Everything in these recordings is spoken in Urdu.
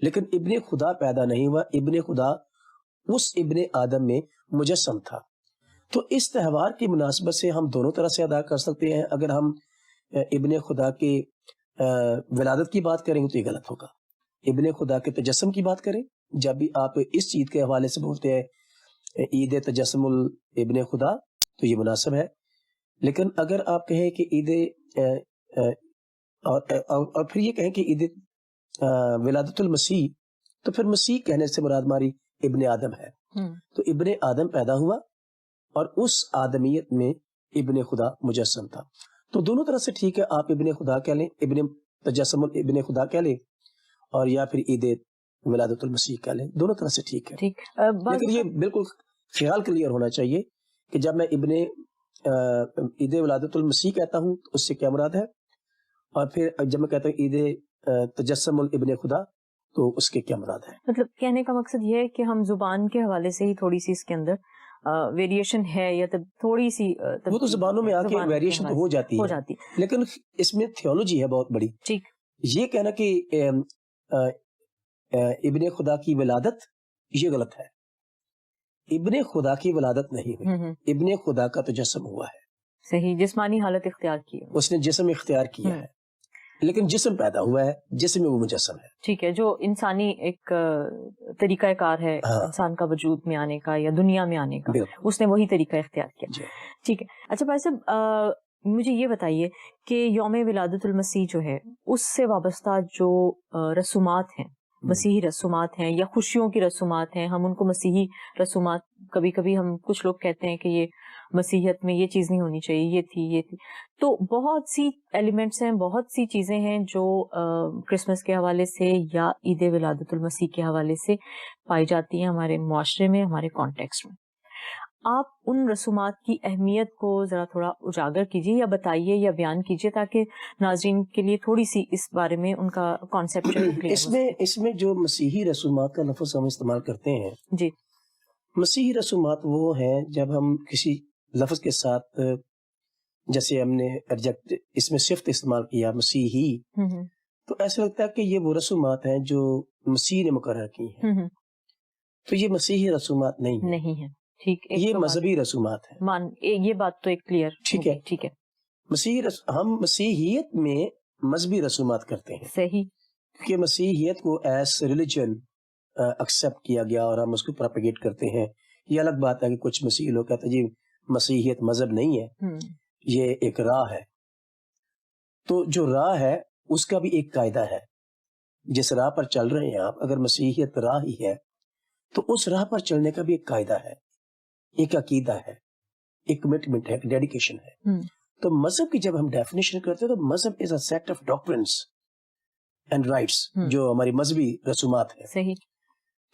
لیکن ابن خدا پیدا نہیں ہوا، ابن خدا اس ابن آدم میں مجسم تھا. تو اس تہوار کی مناسبت سے ہم دونوں طرح سے ادا کر سکتے ہیں. اگر ہم ابن خدا کے ولادت کی بات کریں گے تو یہ غلط ہوگا. ابن خدا کے تجسم کی بات کریں، جب بھی آپ اس چیز کے حوالے سے بولتے ہیں عید تجسم الابن خدا تو یہ مناسب ہے. لیکن اگر آپ کہیں کہ عید اور پھر یہ کہیں کہ عید ولادت المسیح، تو پھر مسیح کہنے سے مراد ہماری ابن آدم ہے. تو ابن آدم پیدا ہوا اور اس آدمیت میں ابن خدا مجسم تھا. تو دونوں طرح سے ٹھیک ہے، آپ ابن خدا کہہ لیں، ابن تجسم ابن خدا کہہ لیں، اور یا پھر عید ولادت المسیح کہہ لیں، دونوں طرح سے ٹھیک ہے. لیکن یہ بالکل خیال کلیئر ہونا چاہیے کہ جب میں عید ولادت المسیح کہتا ہوں تو اس سے کیا مراد ہے، اور پھر جب میں کہتا ہوں عید تجسم الابن خدا تو اس کے کیا مراد ہے. مطلب کہنے کا مقصد یہ ہے کہ ہم زبان کے حوالے سے ہی تھوڑی سی اس کے اندر ویریشن ہے، یا تھوڑی سی وہ تو زبانوں میں آ کے ویریشن تو ہو جاتی ہے، لیکن اس میں تھیولوجی ہے بہت بڑی. ٹھیک، یہ کہنا کہ ابن خدا کی ولادت یہ غلط ہے. ابن خدا کی ولادت نہیں ہوئی، ابن خدا کا تجسم ہوا ہے. صحیح، جسمانی حالت اختیار کی ہے، اس نے جسم اختیار کیا ہے، لیکن جسم پیدا ہوا ہے، جسم میں وہ مجسم ہے. ٹھیک ہے، جو انسانی ایک طریقہ کار ہے انسان کا وجود میں آنے کا یا دنیا میں آنے کا، اس نے وہی طریقہ اختیار کیا. ٹھیک ہے. اچھا بھائی صاحب، مجھے یہ بتائیے کہ یوم ولادت المسیح جو ہے اس سے وابستہ جو رسومات ہیں، مسیحی رسومات ہیں یا خوشیوں کی رسومات ہیں، ہم ان کو مسیحی رسومات، کبھی کبھی ہم کچھ لوگ کہتے ہیں کہ یہ مسیحیت میں یہ چیز نہیں ہونی چاہیے، یہ تھی. تو بہت سی ایلیمنٹس ہیں، بہت سی چیزیں ہیں جو کرسمس کے حوالے سے یا عید ولادت المسیح کے حوالے سے پائی جاتی ہیں ہمارے معاشرے میں، ہمارے کانٹیکسٹ میں. آپ ان رسومات کی اہمیت کو ذرا تھوڑا اجاگر کیجیے یا بتائیے یا بیان کیجیے تاکہ ناظرین کے لیے تھوڑی سی اس بارے میں ان کا کانسیپٹ اس میں جو مسیحی رسومات کا لفظ ہم استعمال کرتے ہیں، جی، مسیحی رسومات وہ ہیں جب ہم کسی لفظ کے ساتھ، جیسے ہم نے ایڈجیکٹ اس میں صفت استعمال کیا مسیحی، تو ایسا لگتا ہے کہ یہ وہ رسومات ہیں جو مسیح نے مقرر کی ہیں. تو یہ مسیحی رسومات نہیں ہیں. ٹھیک، یہ مذہبی رسومات ہیں. یہ بات تو ایک کلیئر. ٹھیک ہے. ہم مسیحیت میں مذہبی رسومات کرتے ہیں. صحیح. کہ مسیحیت کو ایز ریلیجن ایکسپٹ کیا گیا اور ہم اس کو پروپیگیٹ کرتے ہیں. یہ الگ بات ہے کہ کچھ مسیحی لوگ کہتے ہیں جی مسیحیت مذہب نہیں ہے، یہ ایک راہ ہے. تو جو راہ ہے اس کا بھی ایک قاعدہ ہے. جس راہ پر چل رہے ہیں آپ، اگر مسیحیت راہ ہی ہے تو اس راہ پر چلنے کا بھی ایک قاعدہ ہے، ایک عقیدہ ہے، ایک کمٹمنٹ ہے، ایک ڈیڈیکیشن ہے. تو مذہب کی جب ہم ڈیفینیشن کرتے ہیں تو مذہب is a set of doctrines and rights, جو ہماری مذہبی رسومات ہیں. صحیح.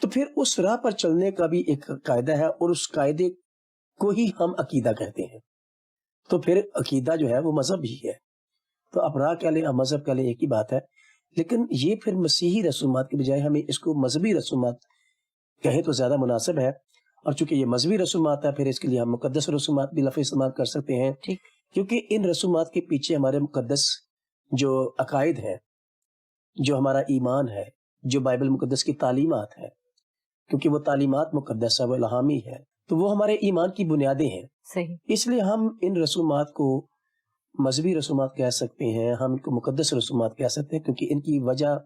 تو پھر اس راہ پر چلنے کا بھی ایک قاعدہ ہے اور اس قاعدے کو ہی ہم عقیدہ کہتے ہیں. تو پھر عقیدہ جو ہے وہ مذہب ہی ہے. تو آپ راہ کہہ لیں، آپ مذہب کہہ لیں، ایک ہی بات ہے. لیکن یہ پھر مسیحی رسومات کے بجائے ہمیں اس کو مذہبی رسومات کہیں تو زیادہ مناسب ہے. اور چونکہ یہ مذہبی رسومات ہے، پھر اس کے لیے ہم مقدس رسومات بھی لفظ استعمال کر سکتے ہیں. کیونکہ ان رسومات کے پیچھے ہمارے مقدس جو عقائد ہیں، جو ہمارا ایمان ہے، جو بائبل مقدس کی تعلیمات ہیں، کیونکہ وہ تعلیمات مقدس ہے، وہ الہامی ہے، تو وہ ہمارے ایمان کی بنیادیں ہیں. صحیح. اس لیے ہم ان رسومات کو مذہبی رسومات کہہ سکتے ہیں، ہم ان کو مقدس رسومات کہہ سکتے ہیں، کیونکہ ان کی وجہ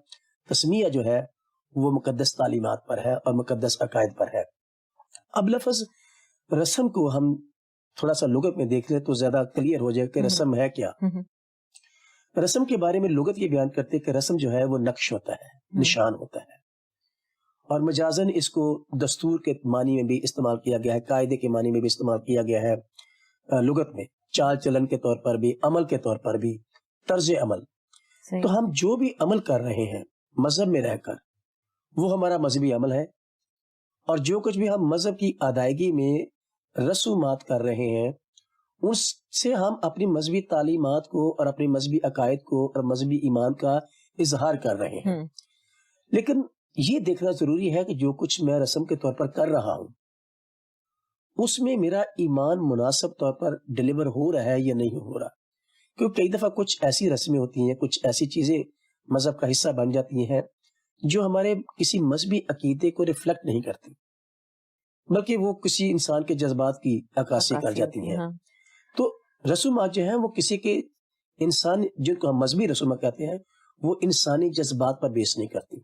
تسمیہ جو ہے وہ مقدس تعلیمات پر ہے اور مقدس عقائد پر ہے. اب لفظ رسم کو ہم تھوڑا سا لغت میں دیکھ لیں تو زیادہ کلیئر ہو جائے کہ رسم ہے کیا. رسم کے بارے میں لغت یہ بیان کرتے کہ رسم جو ہے وہ نقش ہوتا ہے، نشان ہوتا ہے، اور مجازن اس کو دستور کے معنی میں بھی استعمال کیا گیا ہے، قاعدے کے معنی میں بھی استعمال کیا گیا ہے لغت میں، چال چلن کے طور پر بھی، عمل کے طور پر بھی، طرز عمل. تو ہم جو بھی عمل کر رہے ہیں مذہب میں رہ کر، وہ ہمارا مذہبی عمل ہے. اور جو کچھ بھی ہم مذہب کی ادائیگی میں رسومات کر رہے ہیں، اس سے ہم اپنی مذہبی تعلیمات کو اور اپنی مذہبی عقائد کو اور مذہبی ایمان کا اظہار کر رہے ہیں. لیکن یہ دیکھنا ضروری ہے کہ جو کچھ میں رسم کے طور پر کر رہا ہوں اس میں میرا ایمان مناسب طور پر ڈیلیور ہو رہا ہے یا نہیں ہو رہا. کیونکہ کئی دفعہ کچھ ایسی رسمیں ہوتی ہیں، کچھ ایسی چیزیں مذہب کا حصہ بن جاتی ہیں جو ہمارے کسی مذہبی عقیدے کو ریفلیکٹ نہیں کرتی، بلکہ وہ کسی انسان کے جذبات کی عکاسی کر جاتی ہیں. تو رسومات جو ہیں وہ کسی کے انسان، جن کو ہم مذہبی رسومات کہتے ہیں، وہ انسانی جذبات پر بیس نہیں کرتی.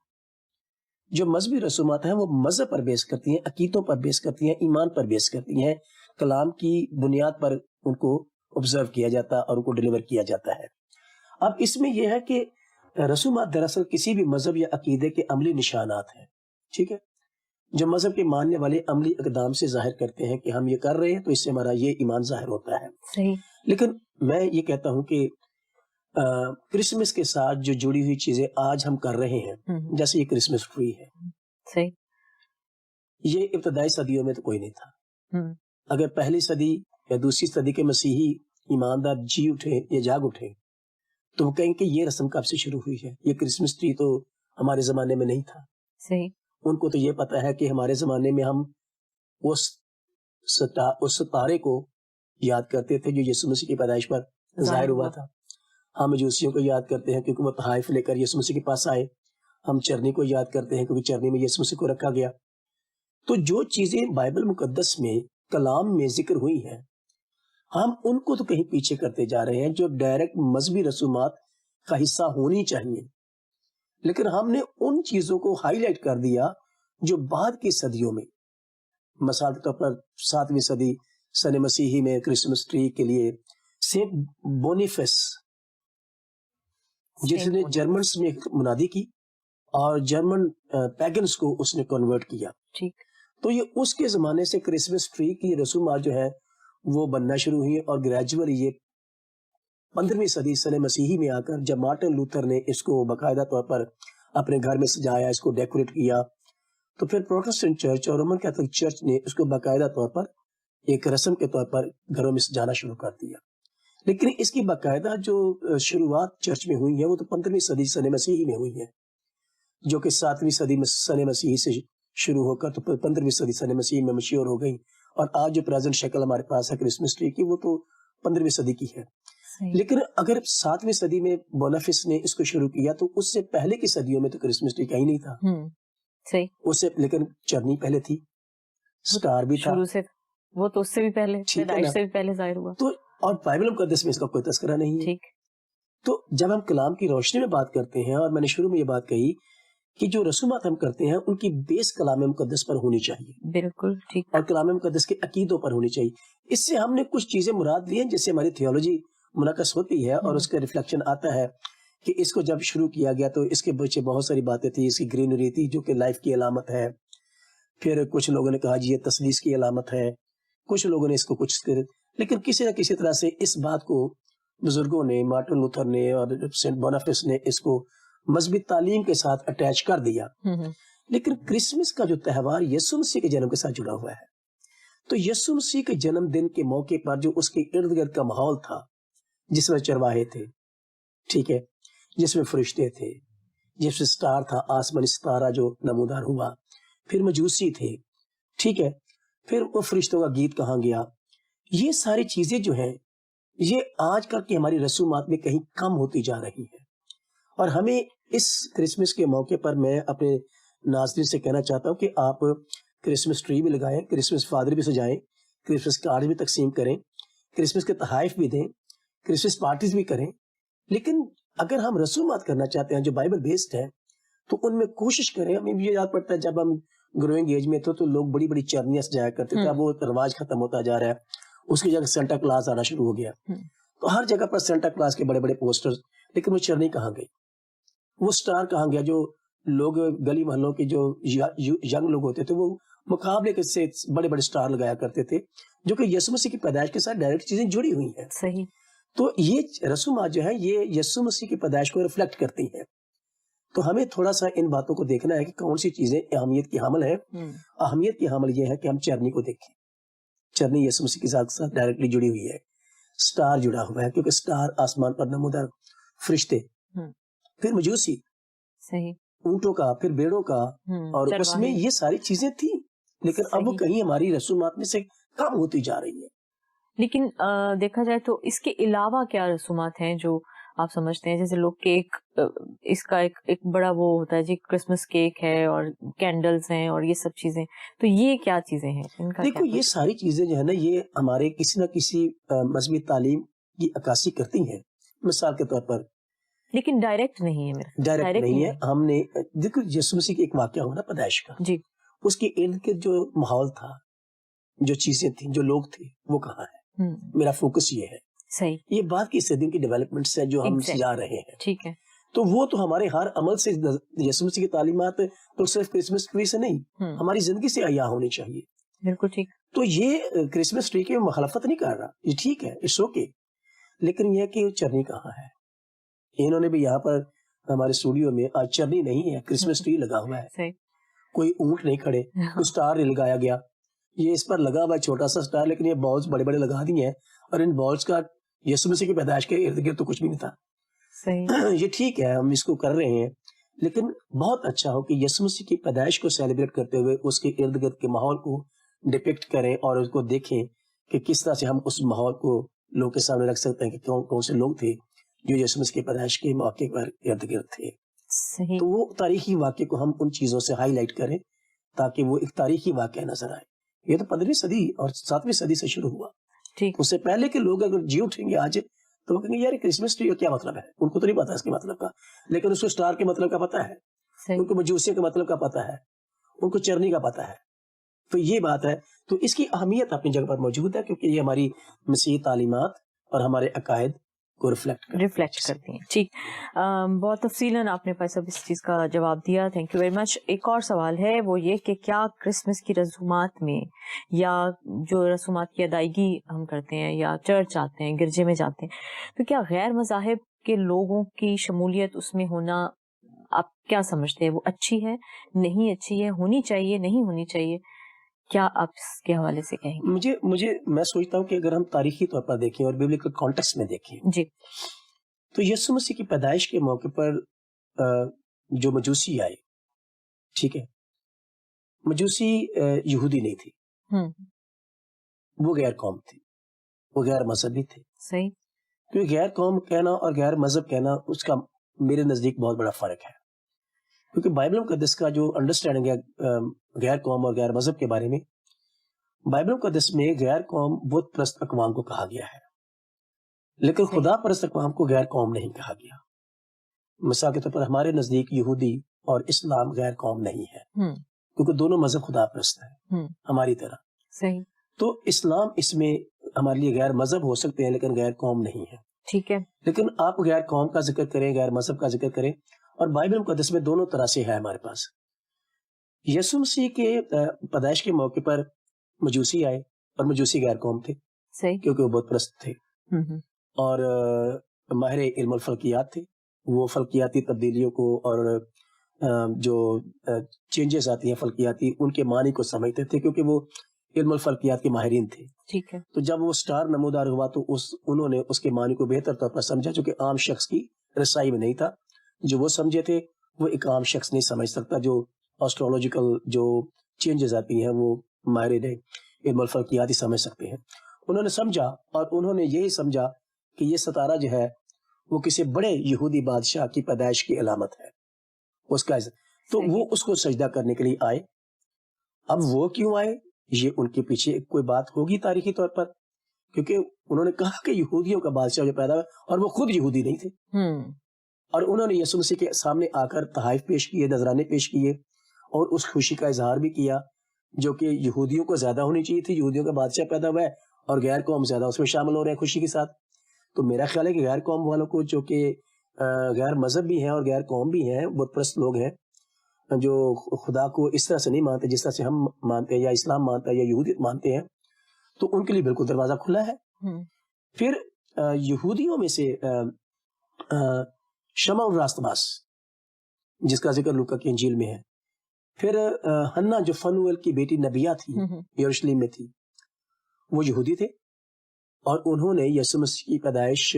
جو مذہبی رسومات ہیں وہ مذہب پر بیس کرتی ہیں، عقیدوں پر بیس کرتی ہیں، ایمان پر بیس کرتی ہیں، کلام کی بنیاد پر ان کو آبزرو کیا جاتا ہے اور ان کو ڈیلیور کیا جاتا ہے. اب اس میں یہ ہے کہ رسومات دراصل کسی بھی مذہب یا عقیدے کے عملی نشانات ہیں، ٹھیک ہے، جو مذہب کے ماننے والے عملی اقدام سے ظاہر کرتے ہیں کہ ہم یہ کر رہے ہیں تو اس سے ہمارا یہ ایمان ظاہر ہوتا ہے. صحیح. لیکن میں یہ کہتا ہوں کہ کرسمس کے ساتھ جو جڑی ہوئی چیزیں آج ہم کر رہے ہیں، جیسے یہ کرسمس ٹری ہے، صحیح، یہ ابتدائی صدیوں میں تو کوئی نہیں تھا. اگر پہلی صدی یا دوسری صدی کے مسیحی ایماندار جی اٹھے یا جاگ اٹھے تو وہ کہیں کہ یہ رسم کب سے شروع ہوئی ہے، یہ کرسمس ٹری تو ہمارے زمانے میں نہیں تھا. صحیح. ان کو تو یہ پتا ہے کہ ہمارے زمانے میں ہم اس ستارے کو یاد کرتے تھے جو یسوع مسیح کی پیدائش پر ظاہر ہوا تھا. ہم مجوسیوں کو یاد کرتے ہیں کیونکہ وہ تحائف لے کر یسوع مسیح کے پاس آئے. ہم چرنی کو یاد کرتے ہیں کیونکہ چرنی میں یسوع مسیح کو رکھا گیا. تو جو چیزیں بائبل مقدس میں کلام میں ذکر ہوئی ہیں ہم ان کو تو کہیں پیچھے کرتے جا رہے ہیں جو ڈائریکٹ مذہبی رسومات کا حصہ ہونی چاہیے. لیکن ہم نے ان چیزوں کو ہائی لائٹ کر دیا جو بعد کی صدیوں میں، مثال کے طور پر 7ویں صدی سن مسیحی میں کرسمس ٹری کے لیے سینٹ بونیفیس، جس نے جرمنس میں منادی کی اور جرمن پیگنس کو اس نے کنورٹ کیا. تو یہ اس کے زمانے سے کرسمس ٹری کی رسومات جو ہے وہ بننا شروع ہوئی اور گریجولی یہ 15ویں صدی سن مسیحی میں آ کر جب مارٹن لوتھر نے اس کو باقاعدہ طور پر اپنے گھر میں سجایا، اس کو ڈیکوریٹ کیا، تو پھر پروٹسٹنٹ چرچ اور رومن کیتھولک چرچ نے اس کو باقاعدہ طور پر ایک رسم کے طور پر گھروں میں سجانا شروع کر دیا. لیکن اس کی باقاعدہ جو شروعات چرچ میں ہوئی ہیں وہ تو 15ویں صدی سن مسیحی میں ہوئی ہیں، جو کہ 7ویں صدی سن مسیحی سے شروع ہو کر تو 15ویں صدی سن مسیحی میں مشہور ہو گئی. اور آج جو پریزنٹ شکل ہمارے پاس ہے کرسمس ٹری کی وہ تو 15ویں صدی کی ہے. لیکن اگر 7ویں صدی میں بونیفیس نے اس کو شروع کیا تو اس سے پہلے کی صدیوں میں تو کرسمس ٹری کہیں نہیں تھا. اس سے لیکن چرنی پہلے تھی، سٹار بھی تھا، وہ تو اس سے بھی پہلے، پیدائش سے بھی پہلے ظاہر ہوا. تو اور بائبل مقدس میں اس کا کوئی تذکرہ نہیں ہے. تو جب ہم کلام کی روشنی میں بات کرتے ہیں، اور میں نے شروع میں یہ بات کہی کہ جو رسومات ہم کرتے ہیں ان کی بیس کلام مقدس پر ہونی چاہیے. بالکل ٹھیک. اور کلام مقدس کے عقیدوں پر ہونی چاہیے. اس سے ہم نے کچھ چیزیں مراد لی ہیں جس سے ہماری تھیولوجی منعکس ہوتی ہے اور اس کا ریفلیکشن آتا ہے کہ اس کو جب شروع کیا گیا تو اس کے پیچھے بہت ساری باتیں تھی. اس کی گرینری تھی جو کہ لائف کی علامت ہے. پھر کچھ لوگوں نے کہا جی یہ تثلیث کی علامت ہے، کچھ لوگوں نے اس کو کچھ، لیکن کسی نہ کسی طرح سے اس بات کو بزرگوں نے، مارٹن لوتھر نے اور سینٹ بونیفیس نے اس کو مذہبی تعلیم کے ساتھ اٹیچ کر دیا. لیکن کرسمس کا جو تہوار یسوع مسیح کے جنم کے ساتھ جڑا ہوا ہے، تو یسوع مسیح کے جنم دن کے موقع پر جو اس کے ارد گرد کا ماحول تھا، جس میں چرواہے تھے، ٹھیک ہے، جس میں فرشتے تھے، جس میں سٹار تھا، آسمانی ستارہ جو نمودار ہوا، پھر مجوسی تھے، ٹھیک ہے، پھر وہ فرشتوں کا گیت کہاں گیا، یہ ساری چیزیں جو ہیں یہ آج کل کی ہماری رسومات میں کہیں کم ہوتی جا رہی ہیں. اور ہمیں اس کرسمس کے موقع پر میں اپنے ناظرین سے کہنا چاہتا ہوں کہ آپ کرسمس ٹری بھی لگائیں، کرسمس فادر بھی سجائیں، کرسمس کارڈ بھی تقسیم کریں، کرسمس کے تحائف بھی دیں، کرسمس پارٹیز بھی کریں. لیکن اگر ہم رسومات کرنا چاہتے ہیں جو بائبل بیسڈ ہے تو ان میں کوشش کریں. ہمیں بھی یاد پڑتا ہے جب ہم گروئنگ ایج میں تو لوگ بڑی بڑی چرنیاں سجایا کرتے تھے. اب وہ رواج ختم ہوتا جا رہا ہے، اس کی جگہ سینٹا کلاس آنا شروع ہو گیا. تو ہر جگہ پر سینٹا کلاس کے بڑے بڑے پوسٹر، لیکن وہ چرنی کہاں گئی، وہ سٹار کہاں گیا؟ جو لوگ گلی محلوں کے جو ینگ لوگ ہوتے تھے وہ مقابلے کے سے بڑے بڑے سٹار لگایا کرتے تھے جو کہ یسوع مسیح کی پیدائش کے ساتھ ڈائریکٹ چیزیں جڑی ہوئی ہیں. صحیح. تو یہ رسومات جو ہے یہ یسوع مسیح کی پیدائش کو ریفلیکٹ کرتی ہیں. تو ہمیں تھوڑا سا ان باتوں کو دیکھنا ہے کہ کون سی چیزیں اہمیت کی حامل ہیں. اہمیت کی حامل یہ ہے کہ ہم چرنی کو دیکھیں. چرنی یسوع مسیح کے ساتھ ڈائریکٹلی جڑی ہوئی ہے. سٹار جڑا ہوا ہے کیونکہ سٹار آسمان پر نمودار فرشتے، پھر مجوسی، صحیح، اونٹوں کا، پھر بیڑوں کا، اور اس میں یہ ساری چیزیں تھیں. لیکن اب وہ کہیں ہماری رسومات میں سے کم ہوتی جا رہی ہے. لیکن دیکھا جائے تو اس کے علاوہ کیا رسومات ہیں جو آپ سمجھتے ہیں، جیسے لوگ کیک اس کا ایک بڑا وہ ہوتا ہے جی، کرسمس کیک ہے اور کینڈلز ہیں اور یہ سب چیزیں، تو یہ کیا چیزیں ہیں ان کا؟ دیکھو یہ ساری چیزیں جو ہے نا یہ ہمارے کسی نہ کسی مذہبی تعلیم کی عکاسی کرتی ہیں. مثال کے طور پر لیکن ڈائریکٹ نہیں ہے، میرا ڈائریکٹ نہیں ہے. ہم نے دیکھو یسوع مسیح کا ایک واقعہ ہوا نا پیدائش کا جی، اس کے ارد گرد جو ماحول تھا، جو چیزیں تھیں، جو لوگ تھے، وہ کہاں ہے؟ میرا فوکس یہ ہے. صحیح. یہ بعد کی صدیوں کی ڈیولپمنٹ سے جو ہم جا رہے ہیں، ٹھیک ہے. تو وہ تو ہمارے ہر عمل سے یسوع مسیح کی تعلیمات تو صرف کرسمس ٹری سے نہیں، ہماری زندگی سے عیاں ہونی چاہیے. بالکل ٹھیک. تو یہ کرسمس ٹری کی مخالفت نہیں کر رہا، یہ ٹھیک ہے، اٹس اوکے، لیکن یہ کہ چرنی کہاں ہے؟ انہوں نے بھی یہاں پر ہمارے اسٹوڈیو میں آج چرنی نہیں ہے، کرسمس ٹری لگا ہوا ہے، کوئی اونٹ نہیں کھڑے، کوئی سٹار نہیں لگایا گیا. یہ اس پر لگا ہوا ہے چھوٹا سا سٹار، لیکن یہ بالز بڑے بڑے لگا دیے ہیں، اور ان بالز کا یسوع مسیح کی پیدائش کے ارد گرد تو کچھ بھی نہیں تھا. یہ ٹھیک ہے، ہم اس کو کر رہے ہیں، لیکن بہت اچھا ہو کہ یسوع مسیح کی پیدائش کو سیلیبریٹ کرتے ہوئے اس کے ارد گرد کے ماحول کو ڈپکٹ کریں اور اس کو دیکھیں کہ کس طرح سے ہم اس ماحول کو لوگوں کے سامنے رکھ سکتے ہیں کہ کون کون سے لوگ تھے جو یسوع مسیح کی پیدائش کے موقع پر ارد گرد تھے. تو وہ تاریخی واقعے کو ہم ان چیزوں سے ہائی لائٹ کریں تاکہ وہ ایک تاریخی واقعہ نظر آئے. یہ تو 15ویں صدی اور 7ویں صدی سے شروع ہوا. اس سے پہلے کے لوگ اگر جی اٹھیں گے آج تو وہ کہیں گے یار کرسمس ٹری کا کیا مطلب ہے، ان کو تو نہیں پتا اس کے مطلب کا، لیکن اس کو سٹار کے مطلب کا پتا ہے، ان کو مجوسیوں کے مطلب کا پتا ہے، ان کو چرنی کا پتا ہے. تو یہ بات ہے. تو اس کی اہمیت اپنی جگہ پر موجود ہے کیونکہ یہ ہماری مسیحی تعلیمات اور ہمارے عقائد کو ریفلیکٹ کرتی ہیں. ٹھیک، بہت تفصیلاً آپ نے بھائی صاحب اس چیز کا جواب دیا، تھینک یو ویری مچ. ایک اور سوال ہے، وہ یہ کہ کیا کرسمس کی رسومات میں یا جو رسومات کی ادائیگی ہم کرتے ہیں یا چرچ آتے ہیں، گرجے میں جاتے ہیں، تو کیا غیر مذاہب کے لوگوں کی شمولیت اس میں ہونا آپ کیا سمجھتے ہیں؟ وہ اچھی ہے، نہیں اچھی ہے، ہونی چاہیے، نہیں ہونی چاہیے؟ کیا آپ اس کے حوالے سے کہیں گے؟ مجھے میں سوچتا ہوں کہ اگر ہم تاریخی طور پر دیکھیں اور بیبلیکل کانٹیکسٹ میں دیکھیں جی، تو یسوع مسیح کی پیدائش کے موقع پر جو مجوسی آئے، ٹھیک ہے، مجوسی یہودی نہیں تھی، وہ غیر قوم تھی، وہ غیر مذہبی تھے. صحیح. کیونکہ غیر قوم کہنا اور غیر مذہب کہنا اس کا میرے نزدیک بہت بڑا فرق ہے. کیونکہ بائبل مقدس کا جو انڈرسٹینڈنگ ہے غیر قوم اور غیر مذہب کے بارے میں، بائبل مقدس میں غیر قوم بت پرست اقوام کو کہا گیا ہے، لیکن خدا پرست اقوام کو غیر قوم نہیں کہا گیا. مثال کے طور پر ہمارے نزدیک یہودی اور اسلام غیر قوم نہیں ہے، کیونکہ دونوں مذہب خدا پرست ہیں ہماری طرح. صحیح. تو اسلام اس میں ہمارے لیے غیر مذہب ہو سکتے ہیں لیکن غیر قوم نہیں ہے. ٹھیک ہے. لیکن آپ غیر قوم کا ذکر کریں، غیر مذہب کا ذکر کریں، اور بائبل مقدس میں دونوں طرح سے ہے ہمارے پاس. یسوع مسیح کے پیدائش کے موقع پر مجوسی آئے اور مجوسی غیر قوم تھے، صحیح، کیونکہ وہ بت پرست تھے اور ماہر علم الفلکیات تھے. وہ فلکیاتی تبدیلیوں کو اور جو چینجز آتی ہیں فلکیاتی، ان کے معنی کو سمجھتے تھے کیونکہ وہ علم الفلکیات کے ماہرین تھے. ٹھیک ہے. تو جب وہ سٹار نمودار ہوا تو انہوں نے اس کے معنی کو بہتر طور پر سمجھا، جو کہ عام شخص کی رسائی میں نہیں تھا. جو وہ سمجھے تھے وہ ایک عام شخص نہیں سمجھ سکتا. جو اسٹرولوجیکل جو چینجز آتی ہیں وہ ماہرین علم الفلکیات ہی سمجھ سکتے ہیں. انہوں نے سمجھا اور انہوں نے یہی سمجھا کہ یہ ستارہ جو ہے وہ کسی بڑے یہودی بادشاہ کی پیدائش کی علامت ہے اس کا، تو وہ اس کو سجدہ کرنے کے لیے آئے. اب وہ کیوں آئے، یہ ان کے پیچھے کوئی بات ہوگی تاریخی طور پر، کیونکہ انہوں نے کہا کہ یہودیوں کا بادشاہ جو پیدا ہوا، اور وہ خود یہودی نہیں تھے. اور انہوں نے یسوع مسیح کے سامنے آ کر تحائف پیش کیے، نذرانے پیش کیے اور اس خوشی کا اظہار بھی کیا جو کہ یہودیوں کو زیادہ ہونی چاہیے تھی. یہودیوں کا بادشاہ پیدا ہوا ہے اور غیر قوم زیادہ اس میں شامل ہو رہے ہیں خوشی کے ساتھ. تو میرا خیال ہے کہ غیر قوم والوں کو، جو کہ غیر مذہب بھی ہیں اور غیر قوم بھی ہیں، بت پرست لوگ ہیں جو خدا کو اس طرح سے نہیں مانتے جس طرح سے ہم مانتے ہیں یا اسلام مانتا ہے یا یہودیت مانتے ہیں، تو ان کے لیے بالکل دروازہ کھلا ہے. پھر یہودیوں میں سے شمع راست باس، جس کا ذکر لوکا کی انجیل میں ہے. پھر ہنا جو فنویل کی بیٹی نبیہ تھی، یروشلم میں تھی، وہ یہودی تھے اور انہوں نے یسوع مسیح کی پیدائش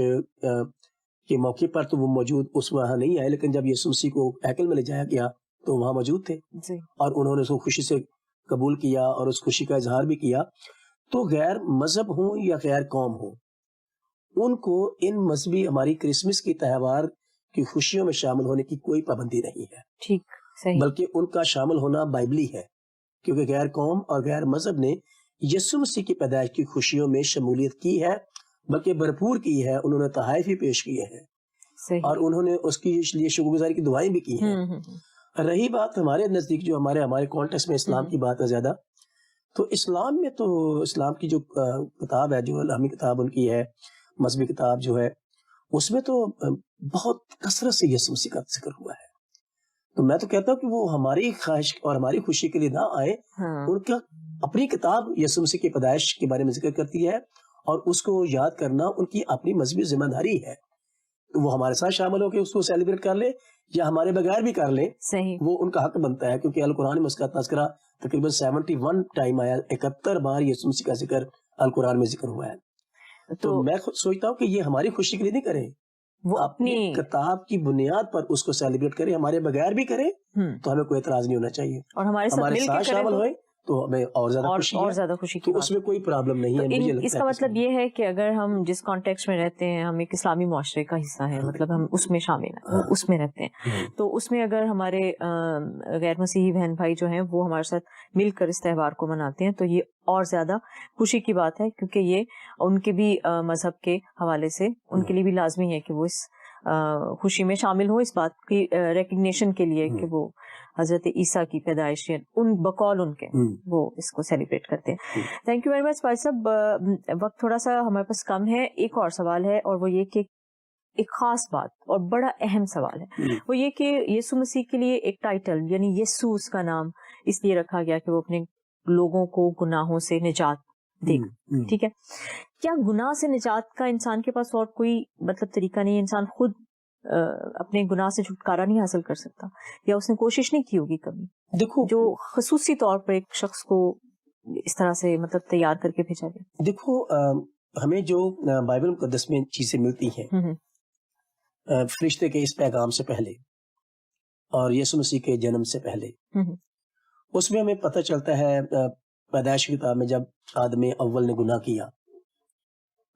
کے موقع پر تو وہ موجود اس وہاں نہیں آئے، لیکن جب یسوع مسیح کو ہیکل میں لے جایا گیا تو وہاں موجود تھے اور انہوں نے اس کو خوشی سے قبول کیا اور اس خوشی کا اظہار بھی کیا. تو غیر مذہب ہوں یا غیر قوم ہوں، ان کو ان مذہبی ہماری کرسمس کی تہوار کی خوشیوں میں شامل ہونے کی کوئی پابندی نہیں ہے، ٹھیک، صحیح، بلکہ ان کا شامل ہونا بائبلی ہے، کیونکہ غیر قوم اور غیر مذہب نے یسوع مسیح کی پیدائش کی خوشیوں میں شمولیت کی ہے، بلکہ بھرپور کی ہے، انہوں نے تحائف بھی پیش کیے ہیں صحیح، اور انہوں نے اس کے لیے شکر گزاری کی دعائیں بھی کی ہیں۔ رہی بات ہمارے نزدیک جو ہمارے کانٹیکس میں اسلام کی بات ہے زیادہ، تو اسلام میں تو اسلام کی جو کتاب ہے، جو الہامی کتاب ان کی ہے، مذہبی کتاب جو ہے، اس میں تو بہت کثرت سے یسوع مسیح کا ذکر ہوا ہے۔ تو میں تو کہتا ہوں کہ وہ ہماری خواہش اور ہماری خوشی کے لیے نہ آئے، ان کا اپنی کتاب یسوع مسیح کی پیدائش کے بارے میں ذکر کرتی ہے اور اس کو یاد کرنا ان کی اپنی مذہبی ذمہ داری ہے۔ تو وہ ہمارے ساتھ شامل ہو کے اس کو سیلیبریٹ کر لے یا ہمارے بغیر بھی کر لیں، صحیح، وہ ان کا حق بنتا ہے، کیونکہ القرآن میں اس کا تذکرہ تقریباً 71 ٹائم آیا، 71 بار یسوع مسیح کا ذکر القرآن میں ذکر ہوا ہے۔ تو میں خود سوچتا ہوں کہ یہ ہماری خوشی کے لیے نہیں کریں، وہ اپنی کتاب کی بنیاد پر اس کو سیلیبریٹ کریں، ہمارے بغیر بھی کریں تو ہمیں کوئی اعتراض نہیں ہونا چاہیے، اور ہمارے ساتھ شامل ہوئے تو ہمیں اور زیادہ خوشی کی تو اس میں کوئی پرابلم نہیں ہے۔ مجھے اس کا مطلب یہ ہے کہ اگر ہم جس کانٹیکسٹ میں رہتے ہیں، ہم ایک اسلامی معاشرے کا حصہ ہیں، مطلب ہم اس میں شامل ہیں، اس میں رہتے ہیں، تو اس میں اگر ہمارے غیر مسیحی بہن بھائی جو ہیں وہ ہمارے ساتھ مل کر اس تہوار کو مناتے ہیں تو یہ اور زیادہ خوشی کی بات ہے، کیونکہ یہ ان کے بھی مذہب کے حوالے سے ان کے لیے بھی لازمی ہے کہ وہ اس خوشی میں شامل ہو، اس بات کی ریکگنیشن کے لیے کہ وہ حضرت عیسیٰ کی پیدائش ان بقول ان کے وہ اس کو سیلیبریٹ کرتے ہیں۔ تھینک یو ویری مچ بھائی صاحب، وقت تھوڑا سا ہمارے پاس کم ہے، ایک اور سوال ہے اور وہ یہ کہ ایک خاص بات اور بڑا اہم سوال ہے، وہ یہ کہ یسوع مسیح کے لیے ایک ٹائٹل یعنی یسوع اس کا نام اس لیے رکھا گیا کہ وہ اپنے لوگوں کو گناہوں سے نجات دے گا، ٹھیک ہے؟ کیا گناہ سے نجات کا انسان کے پاس اور کوئی مطلب طریقہ نہیں ہے؟ انسان خود اپنے گناہ سے چھٹکارا نہیں حاصل کر سکتا، یا اس نے کوشش نہیں کی ہوگی کبھی؟ دیکھو، جو خصوصی طور پر ایک شخص کو اس طرح سے مطلب تیار کر کے بھیجا گیا۔ دیکھو، ہمیں جو بائبل مقدس میں چیزیں ملتی ہیں فرشتے کے اس پیغام سے پہلے اور یسوع مسیح کے جنم سے پہلے، اس میں ہمیں پتہ چلتا ہے پیدائش کی کتاب میں جب آدم اول نے گناہ کیا،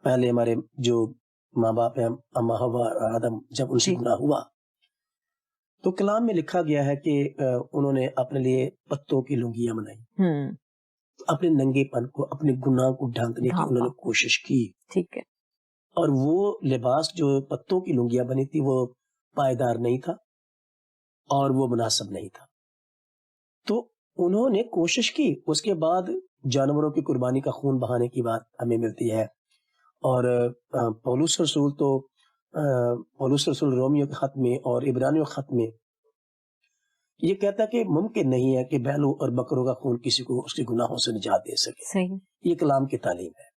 پہلے ہمارے جو ماں باپ ہیں اما حوا اور آدم، جب ان سے گناہ ہوا تو کلام میں لکھا گیا ہے کہ انہوں نے اپنے لیے پتوں کی لنگیاں بنائی، اپنے ننگے پن کو، اپنے گناہ کو ڈھانکنے کی انہوں نے کوشش کی، ٹھیک ہے، اور وہ لباس جو پتوں کی لنگیاں بنی تھی وہ پائیدار نہیں تھا اور وہ مناسب نہیں تھا، تو انہوں نے کوشش کی۔ اس کے بعد جانوروں کی قربانی کا خون بہانے کی بات ہمیں ملتی ہے، اور پولس رسول رومیو کے خط میں اور عبرانیوں کے خط میں یہ کہتا ہے کہ ممکن نہیں ہے کہ بیلوں اور بکروں کا خون کسی کو اس کے گناہوں سے نجات دے سکے۔ صحیح، یہ کلام کی تعلیم ہے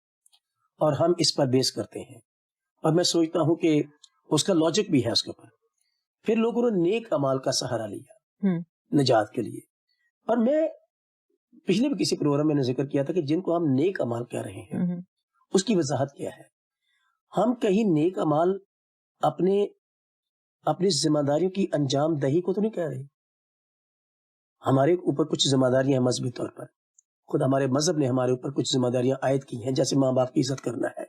اور ہم اس پر بیس کرتے ہیں، اور میں سوچتا ہوں کہ اس کا لاجک بھی ہے اس کے اوپر۔ پھر لوگوں نے نیک اعمال کا سہارا لیا نجات کے لیے، اور میں پچھلے بھی کسی پروگرام میں نے ذکر کیا تھا کہ جن کو ہم نیک اعمال کہہ رہے ہیں اس کی وضاحت کیا ہے۔ ہم کہیں نیک اعمال اپنی ذمہ داریوں کی انجام دہی کو تو نہیں کہہ رہے، ہمارے اوپر کچھ ذمہ داریاں ہیں مذہبی طور پر، خود ہمارے مذہب نے ہمارے اوپر کچھ ذمہ داریاں عائد کی ہیں، جیسے ماں باپ کی عزت کرنا ہے،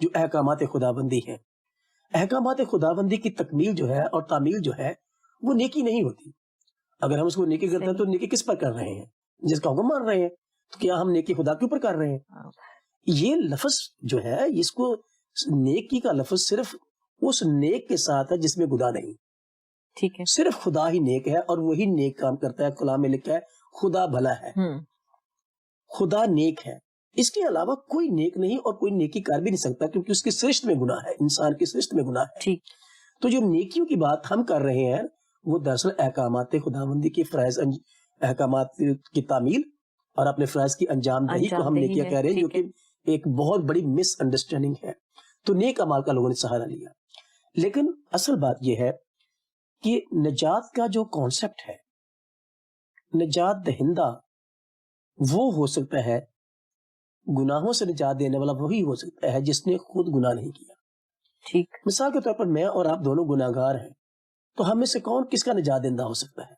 جو احکامات خداوندی ہیں۔ احکامات خداوندی کی تکمیل جو ہے اور تعمیل جو ہے وہ نیکی نہیں ہوتی۔ اگر ہم اس کو نیکی کرتے ہیں تو نیکی کس پر کر رہے ہیں؟ جس کا حکم مان رہے ہیں، تو کیا ہم نیکی خدا کے اوپر کر رہے ہیں؟ یہ لفظ جو ہے، اس کو نیکی کا لفظ صرف اس نیک کے ساتھ ہے جس میں گناہ نہیں، ٹھیک ہے، صرف خدا ہی نیک ہے اور وہی نیک کام کرتا ہے۔ کلام میں لکھا ہے خدا بھلا ہے، خدا نیک ہے، اس کے علاوہ کوئی نیک نہیں اور کوئی نیکی کر بھی نہیں سکتا، کیونکہ اس کی سرشت میں گناہ ہے، انسان کی سرشت میں گناہ ہے۔ تو جو نیکیوں کی بات ہم کر رہے ہیں وہ دراصل احکامات خداوندی کے فرائض، احکامات کی تعمیل اور اپنے فرائض کی انجام دہی کو ہم نیکیاں کہہ رہے ہیں، جو کہ ایک بہت بڑی مس انڈرسٹینڈنگ ہے۔ تو نیک اعمال کا لوگوں نے سہارا لیا، لیکن اصل بات یہ ہے کہ نجات کا جو کانسیپٹ ہے، نجات دہندہ وہ ہو سکتا ہے، گناہوں سے نجات دینے والا وہی ہو سکتا ہے جس نے خود گناہ نہیں کیا۔ ٹھیک، مثال کے طور پر میں اور آپ دونوں گناہگار ہیں، تو ہم میں سے کون کس کا نجات دہندہ ہو سکتا ہے؟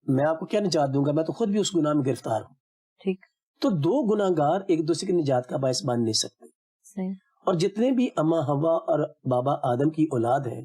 میں آپ کو کیا نجات دوں گا؟ میں تو خود بھی اس گناہ میں گرفتار ہوں۔ ٹھیک، تو دو گناہگار ایک دوسرے کی نجات کا باعث بن نہیں سکتے، صحیح، اور جتنے بھی اما حوا اور بابا آدم کی اولاد ہیں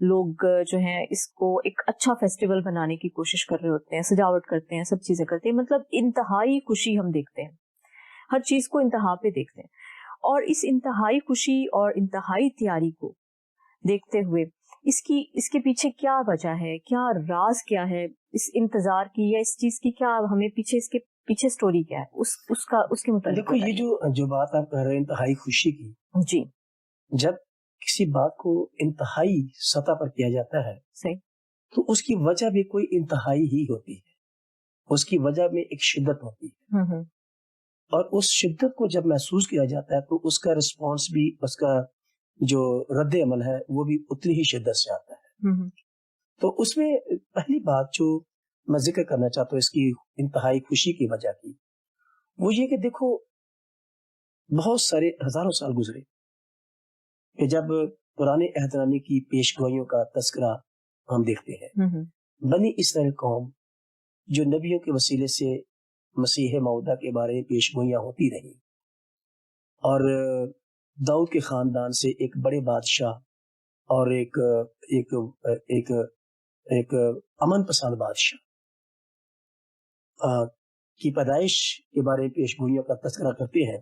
لوگ جو ہیں اس کو ایک اچھا فیسٹیول بنانے کی کوشش کر رہے ہوتے ہیں, سجاوٹ کرتے ہیں, سب چیزیں کرتے ہیں, مطلب انتہائی خوشی ہم دیکھتے ہیں, ہر چیز کو انتہا پہ دیکھتے ہیں. اور اس انتہائی خوشی اور انتہائی تیاری کو دیکھتے ہوئے اس کے پیچھے کیا وجہ ہے, کیا راز کیا ہے اس انتظار کی, یا اس چیز کی کیا ہمیں پیچھے اس کے پیچھے سٹوری کیا ہے, اس کے متعلق دیکھو یہ جو بات آپ کہہ رہے ہیں انتہائی خوشی کی, جی جب کسی بات کو انتہائی سطح پر کیا جاتا ہے صحیح, تو اس کی وجہ بھی کوئی انتہائی ہی ہوتی ہے, اس کی وجہ میں ایک شدت ہوتی ہے, اور اس شدت کو جب محسوس کیا جاتا ہے تو اس کا رسپانس بھی, اس کا جو رد عمل ہے وہ بھی اتنی ہی شدت سے آتا ہے. تو اس میں پہلی بات جو میں ذکر کرنا چاہتا ہوں اس کی انتہائی خوشی کی وجہ کی, وہ یہ کہ دیکھو بہت سارے ہزاروں سال گزرے کہ جب پرانے عہد نامے کی پیش گوئیوں کا تذکرہ ہم دیکھتے ہیں, بنی اسرائیل قوم جو نبیوں کے وسیلے سے مسیح موعودہ کے بارے میں پیش گوئیاں ہوتی رہی, اور داؤد کے خاندان سے ایک بڑے بادشاہ اور ایک امن پسند بادشاہ کی پیدائش کے بارے میں پیش گوئیوں کا تذکرہ کرتے ہیں,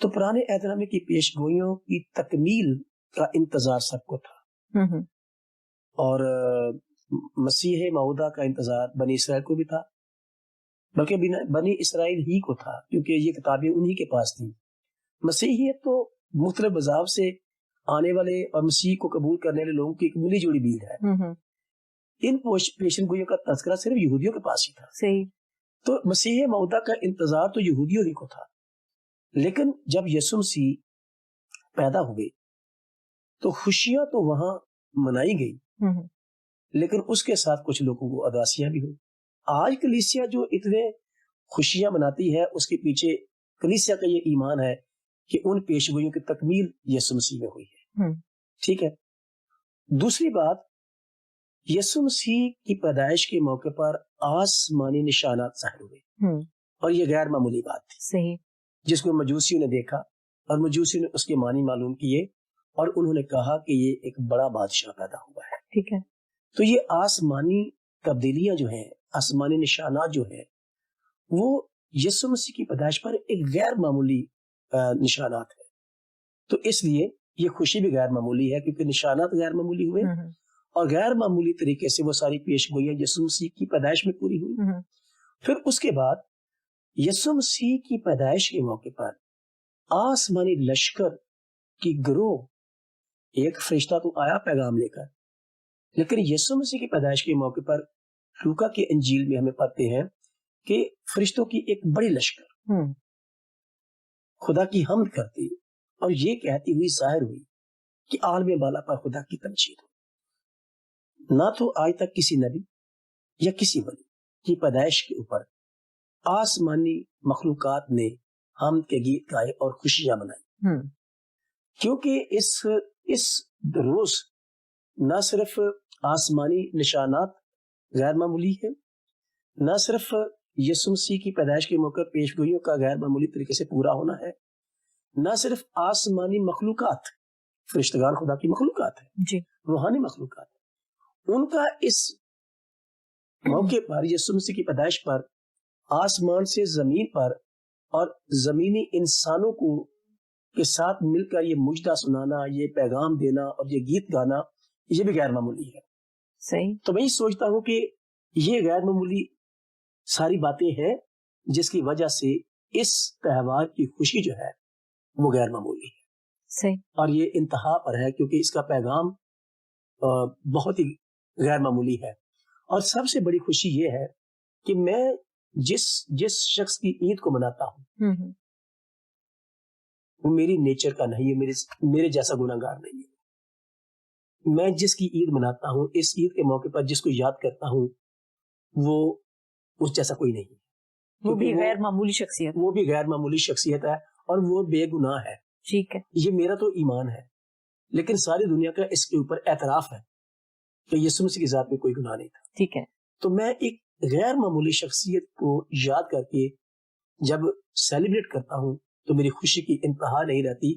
تو پرانے عہد نامے کی پیش گوئیوں کی تکمیل کا انتظار سب کو تھا, اور مسیح موعودہ کا انتظار بنی اسرائیل کو بھی تھا, بلکہ بنی اسرائیل ہی کو تھا کیونکہ یہ کتابیں انہی کے پاس تھیں. مسیحیت تو مختلف مذاہب سے آنے والے اور مسیح کو قبول کرنے والے لوگوں کی ایک ملی جڑی بھیڑ ہے. ان پیشن گوئیوں کا تذکرہ صرف یہودیوں کے پاس ہی تھا. صحیح. تو مسیح موعودہ کا انتظار تو یہودیوں ہی کو تھا, لیکن جب یسوع مسیح پیدا ہوئے تو خوشیاں تو وہاں منائی گئی, لیکن اس کے ساتھ کچھ لوگوں کو اداسیاں بھی ہوئی. آج کلیسیا جو اتنے خوشیاں مناتی ہے اس کے پیچھے کلیسیا کا یہ ایمان ہے کہ ان پیشگوئیوں کی تکمیل یسوع مسیح میں ہوئی ہے. ٹھیک ہے. دوسری بات, یسوع مسیح کی پیدائش کے موقع پر آسمانی نشانات ظاہر ہوئے, اور یہ غیر معمولی بات تھی. صحیح. جس کو مجوسیوں نے دیکھا اور مجوسیوں نے اس کے معنی معلوم کیے, اور انہوں نے کہا کہ یہ ایک بڑا بادشاہ پیدا ہوا ہے. ٹھیک ہے. تو یہ آسمانی تبدیلیاں جو ہیں, آسمانی نشانات جو ہیں, وہ یسوع مسیح کی پیدائش پر ایک غیر معمولی نشانات ہیں. تو اس لیے یہ خوشی بھی غیر معمولی ہے کیونکہ نشانات غیر معمولی ہوئے, اور غیر معمولی طریقے سے وہ ساری پیش گوئیاں یسوع مسیح کی پیدائش میں پوری ہوئی. پھر اس کے بعد یسوع مسیح کی پیدائش کے موقع پر آسمانی لشکر کی گروہ, ایک فرشتہ تو آیا پیغام لے کر, لیکن یسوع مسیح کی پیدائش کے موقع پر لوکا کے انجیل میں ہمیں پڑھتے ہیں کہ فرشتوں کی ایک بڑی لشکر خدا کی حمد کرتی اور یہ کہتی ہوئی ظاہر ہوئی کہ عالم بالا پر خدا کی تمجید ہو. نہ تو آج تک کسی نبی یا کسی ولی کی پیدائش کے اوپر آسمانی مخلوقات نے حمد کے گیت گائے اور خوشیاں منائی, کیونکہ اس روز نہ صرف آسمانی نشانات غیر معمولی ہے, نہ صرف یسوع مسیح کی پیدائش کے موقع پیش گوئیوں کا غیر معمولی طریقے سے پورا ہونا ہے, نہ صرف آسمانی مخلوقات, فرشتگان خدا کی مخلوقات ہیں, جی روحانی مخلوقات, ان کا اس موقع پر یسوع مسیح کی پیدائش پر آسمان سے زمین پر اور زمینی انسانوں کو کے ساتھ مل کر یہ مجدہ سنانا, یہ پیغام دینا اور یہ گیت گانا, یہ بھی غیر معمولی ہے. صحیح. تو میں یہ سوچتا ہوں کہ یہ غیر معمولی ساری باتیں ہیں جس کی وجہ سے اس تہوار کی خوشی جو ہے وہ غیر معمولی ہے. صحیح. اور یہ انتہا پر ہے کیونکہ اس کا پیغام بہت ہی غیر معمولی ہے. اور سب سے بڑی خوشی یہ ہے کہ میں جس شخص کی عید کو مناتا ہوں وہ میری نیچر کا نہیں ہے, میرے جیسا گناہگار نہیں ہے. میں جس کی عید مناتا ہوں, اس عید کے موقع پر جس کو یاد کرتا ہوں, وہ اس جیسا کوئی نہیں ہے. وہ بھی غیر معمولی شخصیت, وہ بھی غیر معمولی شخصیت ہے اور وہ بے گناہ ہے. ٹھیک ہے. یہ میرا تو ایمان ہے, لیکن ساری دنیا کا اس کے اوپر اعتراف ہے کہ یسوع مسیح کی ذات میں کوئی گناہ نہیں تھا. ٹھیک ہے. تو میں ایک غیر معمولی شخصیت کو یاد کر کے جب سیلیبریٹ کرتا ہوں تو میری خوشی کی انتہا نہیں رہتی,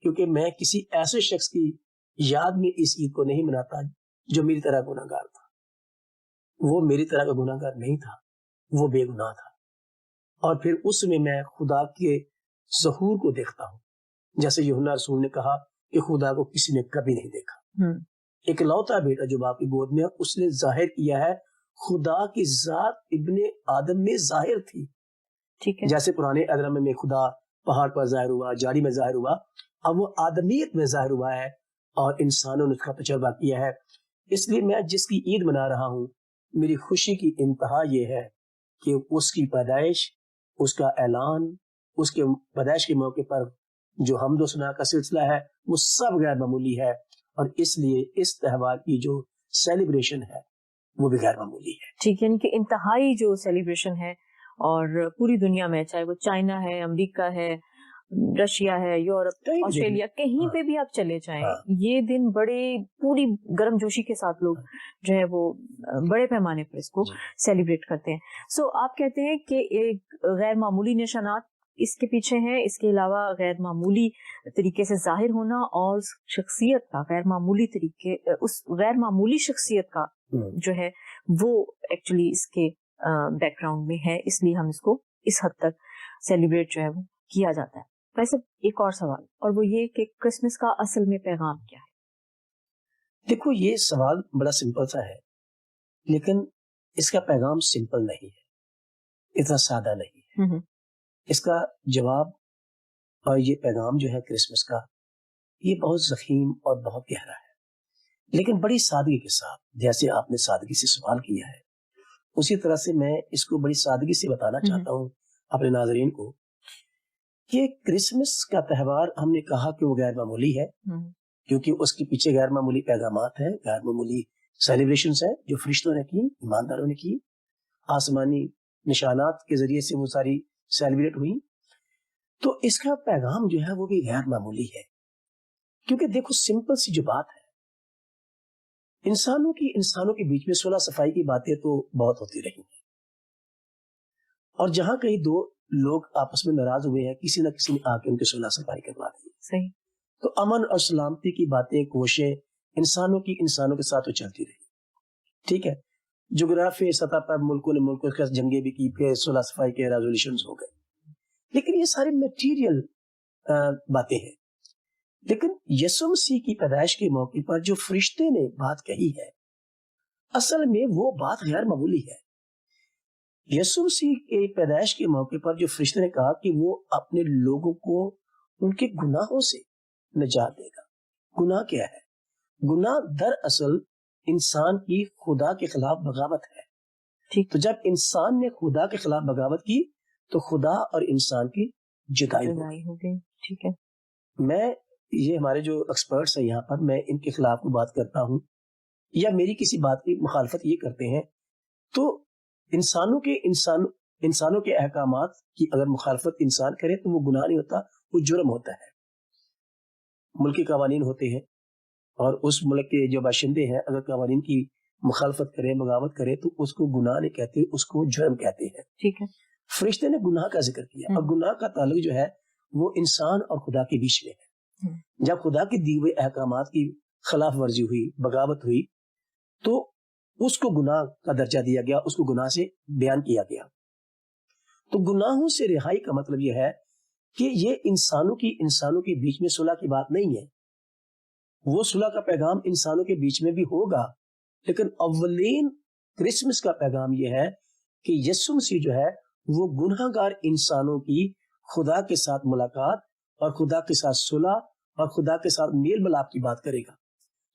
کیونکہ میں کسی ایسے شخص کی یاد میں اس عید کو نہیں مناتا جو میری طرح گناہگار تھا. وہ میری طرح کا گناہگار نہیں تھا, وہ بے گناہ تھا. اور پھر اس میں خدا کے ظہور کو دیکھتا ہوں, جیسے یوحنا رسول نے کہا کہ خدا کو کسی نے کبھی نہیں دیکھا. ایک لوتا بیٹا جو باپ کی گود میں, اس نے ظاہر کیا ہے خدا کی ذات ابن آدم میں ظاہر تھی. ٹھیک ہے. جیسے پرانے ادرم میں خدا پہاڑ پر ظاہر ہوا, جاڑی میں ظاہر ہوا, اب وہ آدمیت میں ظاہر ہوا ہے اور انسانوں نے اس کا تجربہ کیا ہے. اس لیے میں جس کی عید منا رہا ہوں, میری خوشی کی انتہا یہ ہے کہ اس کی پیدائش, اس کا اعلان, اس کے پیدائش کے موقع پر جو حمد و ثنا کا سلسلہ ہے وہ سب غیر معمولی ہے, اور اس لیے اس تہوار کی جو سیلیبریشن ہے وہ بھی غیر معمولی ہے. ٹھیک ہے, یعنی کہ انتہائی جو سیلیبریشن ہے, اور پوری دنیا میں, چاہے وہ چائنا ہے, امریکہ ہے, رشیا ہے, یورپ, آسٹریلیا, کہیں پہ بھی آپ چلے جائیں, یہ دن بڑے پوری گرم جوشی کے ساتھ لوگ جو ہے وہ بڑے پیمانے پر اس کو سیلیبریٹ کرتے ہیں. سو آپ کہتے ہیں کہ ایک غیر معمولی نشانات اس کے پیچھے ہیں, اس کے علاوہ غیر معمولی طریقے سے ظاہر ہونا اور شخصیت کا غیر معمولی طریقے, اس غیر معمولی شخصیت کا جو ہے وہ ایکچولی اس کے بیک گراؤنڈ میں ہے, اس لیے ہم اس کو اس حد تک سیلیبریٹ جو ہے وہ کیا جاتا ہے. ویسے ایک اور سوال, اور وہ یہ کہ کرسمس کا اصل میں پیغام کیا ہے؟ دیکھو, یہ سوال بڑا سمپل سا ہے, لیکن اس کا پیغام سمپل نہیں ہے, اتنا سادہ نہیں ہے. اس کا جواب اور یہ پیغام جو ہے کرسمس کا, یہ بہت ضخیم اور بہت گہرا ہے, لیکن بڑی سادگی کے ساتھ. جیسے آپ نے سادگی سے سوال کیا ہے, اسی طرح سے میں اس کو بڑی سادگی سے بتانا چاہتا ہوں اپنے ناظرین کو کہ کرسمس کا تہوار ہم نے کہا کہ وہ غیر معمولی ہے, کیونکہ اس کے پیچھے غیر معمولی پیغامات ہیں, غیر معمولی سیلیبریشنز ہیں جو فرشتوں نے کی, ایمانداروں نے کی, آسمانی نشانات کے ذریعے سے وہ ساری سیلیبریٹ ہوئی. تو اس کا پیغام جو ہے وہ بھی غیر معمولی ہے, کیونکہ دیکھو سمپل سی جو بات ہے, انسانوں کے بیچ میں صلح صفائی کی باتیں تو بہت ہوتی رہی ہیں, اور جہاں کہیں دو لوگ آپس میں ناراض ہوئے ہیں, کسی نہ کسی نے آ کے ان کی صلح صفائی کروا دی. صحیح. تو امن اور سلامتی کی باتیں, کوششیں انسانوں کے ساتھ چلتی رہی. ٹھیک ہے, جغرافی سطح پر ملکوں کے جنگیں بھی کی, پھر صلح صفائی کے ریزولوشنز ہو گئے, لیکن یہ سارے میٹیریل باتیں ہیں. لیکن یسوع مسیح کی پیدائش کے موقع پر جو فرشتے نے بات کہی ہے, اصل میں وہ بات غیر معمولی ہے. یسوع مسیح کے پیدائش کے موقع پر جو فرشتے نے کہا کہ وہ اپنے لوگوں کو ان کے گناہوں سے نجات دے گا. گناہ کیا ہے؟ گناہ دراصل انسان کی خدا کے خلاف بغاوت ہے. ٹھیک. تو جب انسان نے خدا کے خلاف بغاوت کی تو خدا اور انسان کی جدائی ہو گئی. ٹھیک ہے. میں یہ ہمارے جو ایکسپرٹس ہیں یہاں پر, میں ان کے خلاف کو بات کرتا ہوں یا میری کسی بات کی مخالفت یہ کرتے ہیں, تو انسانوں کے احکامات کی اگر مخالفت انسان کرے تو وہ گناہ نہیں ہوتا, وہ جرم ہوتا ہے. ملکی قوانین ہوتے ہیں, اور اس ملک کے جو باشندے ہیں اگر قوانین کی مخالفت کرے, بغاوت کرے, تو اس کو گناہ نہیں کہتے, اس کو جرم کہتے ہیں. ٹھیک ہے. فرشتے نے گناہ کا ذکر کیا, اور گناہ کا تعلق جو ہے وہ انسان اور خدا کے بیچ میں ہے. جب خدا کے دیے ہوئے احکامات کی خلاف ورزی ہوئی, بغاوت ہوئی, تو اس کو گناہ کا درجہ دیا گیا, اس کو گناہ سے بیان کیا گیا. تو گناہوں سے رہائی کا مطلب یہ ہے کہ یہ انسانوں کے بیچ میں صلح کی بات نہیں ہے. وہ صلح کا پیغام انسانوں کے بیچ میں بھی ہوگا, لیکن اولین کرسمس کا پیغام یہ ہے کہ یسوع مسیح جو ہے وہ گناہگار انسانوں کی خدا کے ساتھ ملاقات اور خدا کے ساتھ صلح اور خدا کے ساتھ میل ملاپ کی بات کرے گا,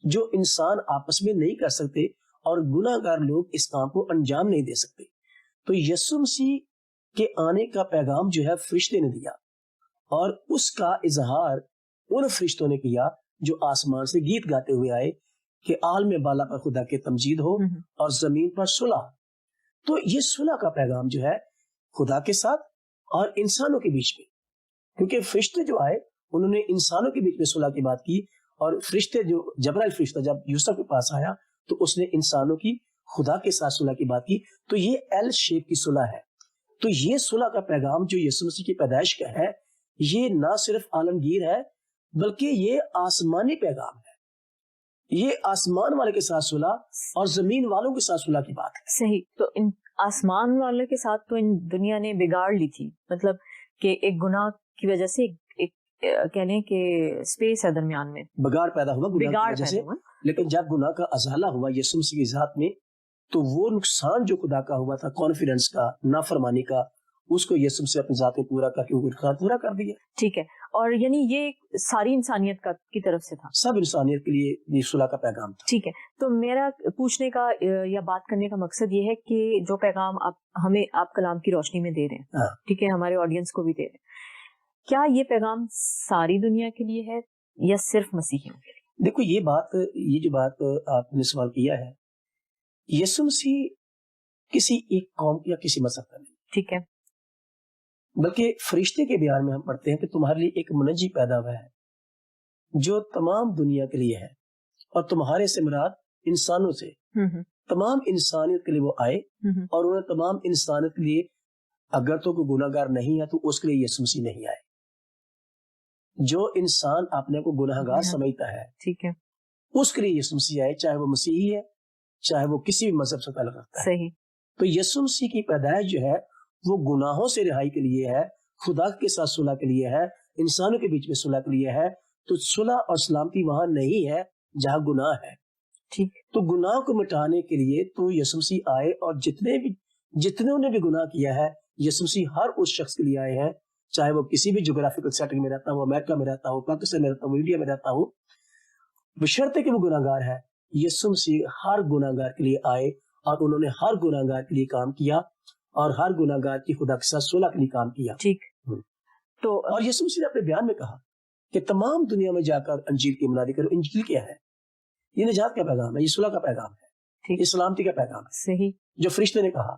جو انسان آپس میں نہیں کر سکتے, اور گناہگار لوگ اس کام کو انجام نہیں دے سکتے. تو یسوع مسیح کے آنے کا پیغام جو ہے فرشتے نے دیا, اور اس کا اظہار ان فرشتوں نے کیا جو آسمان سے گیت گاتے ہوئے آئے کہ عالم بالا پر خدا کے تمجید ہو اور زمین پر صلح. تو یہ صلح کا پیغام جو ہے خدا کے ساتھ اور انسانوں کے بیچ میں, کیونکہ فرشتے جو آئے انہوں نے انسانوں کے بیچ میں صلح کی بات کی, اور فرشتے جو جبرائیل فرشتہ جب یوسف کے پاس آیا تو اس نے انسانوں کی خدا کے ساتھ صلح کی بات کی. تو یہ ایل شیپ کی صلح ہے. تو یہ صلح کا پیغام جو یسوع مسیح کی پیدائش کا ہے, یہ نہ صرف عالمگیر ہے بلکہ یہ آسمانی پیغام ہے. یہ آسمان والے کے ساتھ صلح اور زمین والوں کے ساتھ صلح کی بات ہے. صحیح. تو ان آسمان والے کے ساتھ تو ان دنیا نے بگاڑ لی تھی، مطلب کہ ایک گناہ کی وجہ سے ایک کہہ لیں کہ اسپیس ہے درمیان میں، بگاڑ پیدا ہوا گناہ بگاڑ کی وجہ سے. پیدا ہوا. لیکن جب گناہ کا ازالہ ہوا یسوع مسیح کی ذات میں، تو وہ نقصان جو خدا کا ہوا تھا، کانفیڈنس کا، نافرمانی کا، اس کو یسوع سے اپنی ذات میں پورا کر کے وہ پورا کر دیا. ٹھیک ہے. اور یعنی یہ ساری انسانیت کی طرف سے تھا، سب انسانیت کے لیے یہ صلح کا پیغام تھا. ٹھیک ہے. تو میرا پوچھنے کا یا بات کرنے کا مقصد یہ ہے کہ جو پیغام آپ کلام کی روشنی میں دے رہے ہیں، ہاں. ٹھیک ہے، ہمارے آڈینس کو بھی دے رہے ہیں، کیا یہ پیغام ساری دنیا کے لیے ہے یا صرف مسیحیوں کے لیے؟ دیکھو یہ جو بات آپ نے سوال کیا ہے، یسوع مسیح کسی ایک قوم یا کسی مذہب کا نہیں، ٹھیک ہے، بلکہ فرشتے کے بیان میں ہم پڑھتے ہیں کہ تمہارے لیے ایک منجی پیدا ہوا ہے جو تمام دنیا کے لیے ہے، اور تمہارے سے مراد انسانوں سے، تمام انسانیت کے لیے وہ آئے، اور انہوں نے تمام انسانیت کے لیے، اگر تو کوئی گناہ گار نہیں ہے تو اس کے لیے یسوع مسیح نہیں آئے. جو انسان اپنے کو گناہ گار سمجھتا ہے، ٹھیک ہے، اس کے لیے یسوع مسیح آئے، چاہے وہ مسیحی ہے، چاہے وہ کسی بھی مذہب سے تعلق رکھتا ہے. صحیح. تو یسوع مسیح کی پیدائش جو ہے وہ گناہوں سے رہائی کے لیے ہے، خدا کے ساتھ صلح کے لیے ہے، انسانوں کے بیچ میں صلح کے لیے ہے. تو صلح اور سلامتی وہاں نہیں ہے جہاں گناہ ہے. ٹھیک. تو گناہ کو مٹانے کے لیے تو یسوع مسیح آئے، اور جتنے نے بھی گناہ کیا ہے، یسوع مسیح ہر اس شخص کے لیے آئے ہیں، چاہے وہ کسی بھی جغرافیکل سیٹنگ میں رہتا ہو، امریکہ میں رہتا ہو، پاکستان میں رہتا ہو، انڈیا میں رہتا ہو، بشرطے کہ وہ گناہ گار ہے. یسوع مسیح ہر گناہ گار کے لیے آئے، اور انہوں نے ہر گناہ گار کے لیے کام کیا، اور ہر گناہ گار کی خدا کے ساتھ صلح کے لیے کام کیا. ٹھیک. تو اور یسوع مسیح نے اپنے بیان میں کہا کہ تمام دنیا میں جا کر انجیل کی منادی کرو. انجیل کیا ہے؟ یہ نجات کا پیغام ہے، یہ صلح کا پیغام ہے، یہ سلامتی کا پیغام ہے. صحیح. جو فرشتے نے کہا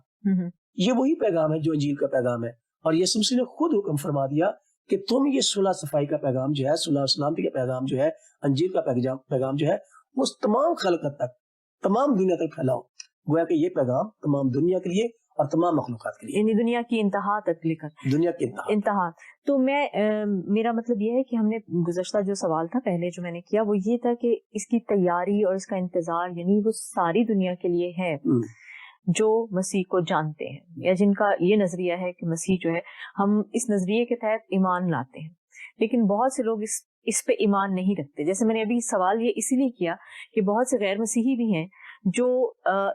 یہ وہی پیغام ہے جو انجیل کا پیغام ہے. اور یسوع مسیح نے خود حکم فرما دیا کہ تم یہ صلح صفائی کا پیغام جو ہے، صلح و سلامتی کا پیغام جو ہے، انجیل کا پیغام جو ہے، وہ تمام خلقت تک، تمام دنیا تک پھیلاؤ. گویا کہ یہ پیغام تمام دنیا کے لیے اور تمام مخلوقات کے لیے، یعنی دنیا کی انتہا تک لے کر، دنیا کی انتہا. تو میرا مطلب یہ ہے کہ ہم نے گزشتہ جو سوال تھا پہلے جو میں نے کیا وہ یہ تھا کہ اس کی تیاری اور اس کا انتظار یعنی وہ ساری دنیا کے لیے ہے جو مسیح کو جانتے ہیں، یا جن کا یہ نظریہ ہے کہ مسیح جو ہے، ہم اس نظریے کے تحت ایمان لاتے ہیں. لیکن بہت سے لوگ اس پہ ایمان نہیں رکھتے. جیسے میں نے ابھی سوال یہ اسی لیے کیا کہ بہت سے غیر مسیحی بھی ہیں جو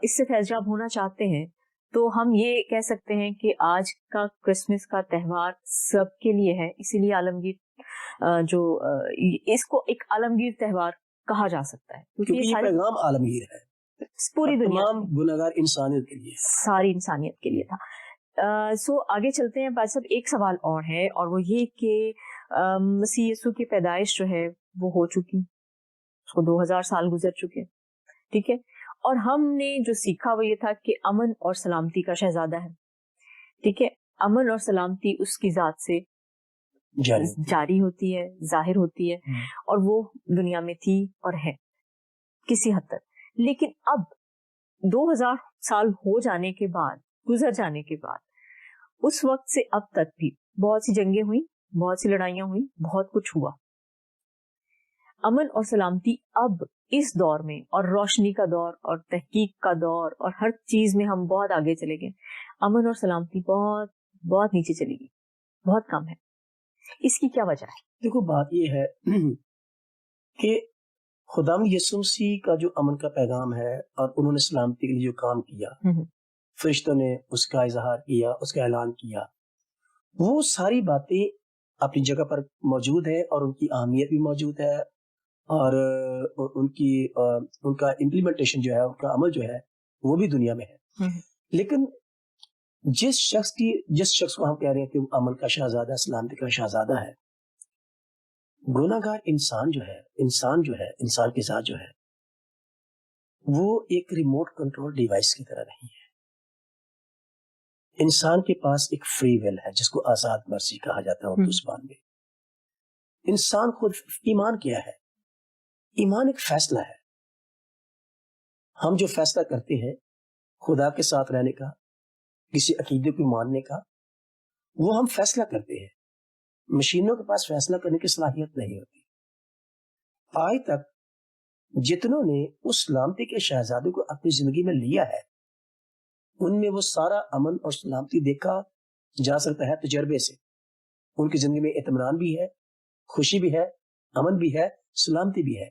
اس سے فیض یاب ہونا چاہتے ہیں. تو ہم یہ کہہ سکتے ہیں کہ آج کا کرسمس کا تہوار سب کے لیے ہے، اسی لیے عالمگیر جو اس کو ایک عالمگیر تہوار کہا جا سکتا ہے کیونکہ یہ پیغام عالمگیر ہے، پوری دنیا، تمام گناہگار انسانیت کے لیے، ساری انسانیت کے لیے تھا. سو آگے چلتے ہیں بھائی صاحب. ایک سوال اور ہے، اور وہ یہ کہ مسیح یسوع کی پیدائش جو ہے وہ ہو چکی، اس کو 2000 سال گزر چکے، ٹھیک ہے، اور ہم نے جو سیکھا وہ یہ تھا کہ امن اور سلامتی کا شہزادہ ہے، ٹھیک ہے. امن اور سلامتی اس کی ذات سے جاری ہوتی ہے، ظاہر ہوتی ہے، اور وہ دنیا میں تھی اور ہے کسی حد تک. لیکن اب 2000 سال ہو جانے کے بعد، گزر جانے کے بعد، اس وقت سے اب تک بھی بہت سی جنگیں ہوئی، بہت سی لڑائیاں ہوئی، بہت کچھ ہوا. امن اور سلامتی اب اس دور میں، اور روشنی کا دور اور تحقیق کا دور اور ہر چیز میں ہم بہت آگے چلے گئے، امن اور سلامتی بہت بہت نیچے چلی گئی، بہت کم ہے. اس کی کیا وجہ ہے؟ دیکھو بات یہ ہے کہ خداوند یسوع مسیح کا جو امن کا پیغام ہے، اور انہوں نے سلامتی کے لیے جو کام کیا، فرشتوں نے اس کا اظہار کیا، اس کا اعلان کیا، وہ ساری باتیں اپنی جگہ پر موجود ہے، اور ان کی اہمیت بھی موجود ہے، اور ان کا امپلیمنٹیشن جو ہے، ان کا عمل جو ہے وہ بھی دنیا میں ہے. لیکن جس شخص کو ہم کہہ رہے ہیں کہ وہ امن کا شہزادہ، سلامتی کا شہزادہ ہے، گناہ گار انسان جو ہے، انسان کے ساتھ جو ہے، وہ ایک ریموٹ کنٹرول ڈیوائس کی طرح نہیں ہے. انسان کے پاس ایک فری ول ہے جس کو آزاد مرضی کہا جاتا ہے اردو زبان میں. انسان خود، ایمان کیا ہے؟ ایمان ایک فیصلہ ہے. ہم جو فیصلہ کرتے ہیں خدا کے ساتھ رہنے کا، کسی عقیدے کو ماننے کا، وہ ہم فیصلہ کرتے ہیں. مشینوں کے پاس فیصلہ کرنے کی صلاحیت نہیں ہوتی. آج تک جتنوں نے اس سلامتی کے شہزادے کو اپنی زندگی میں لیا ہے ان میں وہ سارا امن اور سلامتی دیکھا جا سکتا ہے تجربے سے. ان کی زندگی میں اطمینان بھی ہے, خوشی بھی ہے, امن بھی ہے, سلامتی بھی ہے.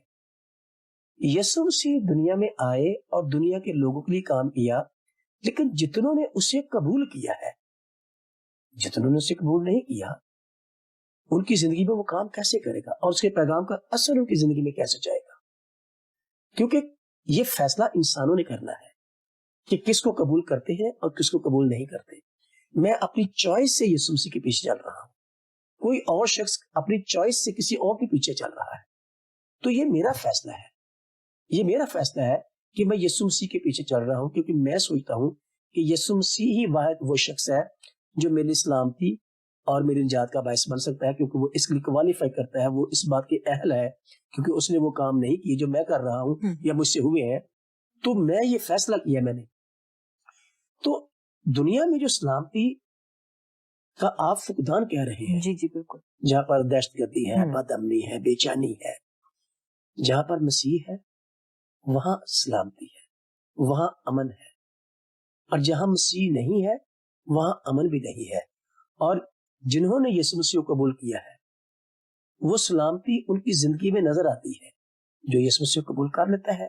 یسوع مسیح دنیا میں آئے اور دنیا کے لوگوں کے لیے کام کیا, لیکن جتنوں نے اسے قبول کیا ہے, جتنوں نے اسے قبول نہیں کیا, ان کی زندگی میں وہ کام کیسے کرے گا اور اس کے پیغام کا اثر ان کی زندگی میں کیسے جائے گا؟ کیونکہ یہ فیصلہ انسانوں نے کرنا ہے کہ کس کو قبول کرتے ہیں اور کس کو قبول نہیں کرتے. میں اپنی چوائس سے یسوع مسیح کے پیچھے چل رہا ہوں, کوئی اور شخص اپنی چوائس سے کسی اور کے پیچھے چل رہا ہے. تو یہ میرا فیصلہ ہے, یہ میرا فیصلہ ہے کہ میں یسوع مسیح کے پیچھے چل رہا ہوں, کیونکہ میں سوچتا ہوں کہ یسوع مسیح ہی واحد وہ شخص ہے جو میری سلامتی اور میری نجات کا باعث بن سکتا ہے, کیونکہ وہ اس کے لیے کوالیفائی کرتا ہے, وہ اس بات کے اہل ہے, کیونکہ اس نے وہ کام نہیں کیے جو میں کر رہا ہوں یا مجھ سے ہوئے ہیں. تو میں یہ فیصلہ کیا میں نے. تو دنیا میں جو سلامتی کا آپ فقدان کہہ رہے ہیں, جی جی بالکل, جہاں پر دہشت گردی ہے, بد امنی ہے, بے چینی ہے, جہاں پر مسیح ہے وہاں سلامتی ہے, وہاں امن ہے. اور جہاں مسیح نہیں ہے وہاں امن بھی نہیں ہے. اور جنہوں نے یسوع مسیح کو قبول کیا ہے وہ سلامتی ان کی زندگی میں نظر آتی ہے. جو یسوع مسیح کو قبول کر لیتا ہے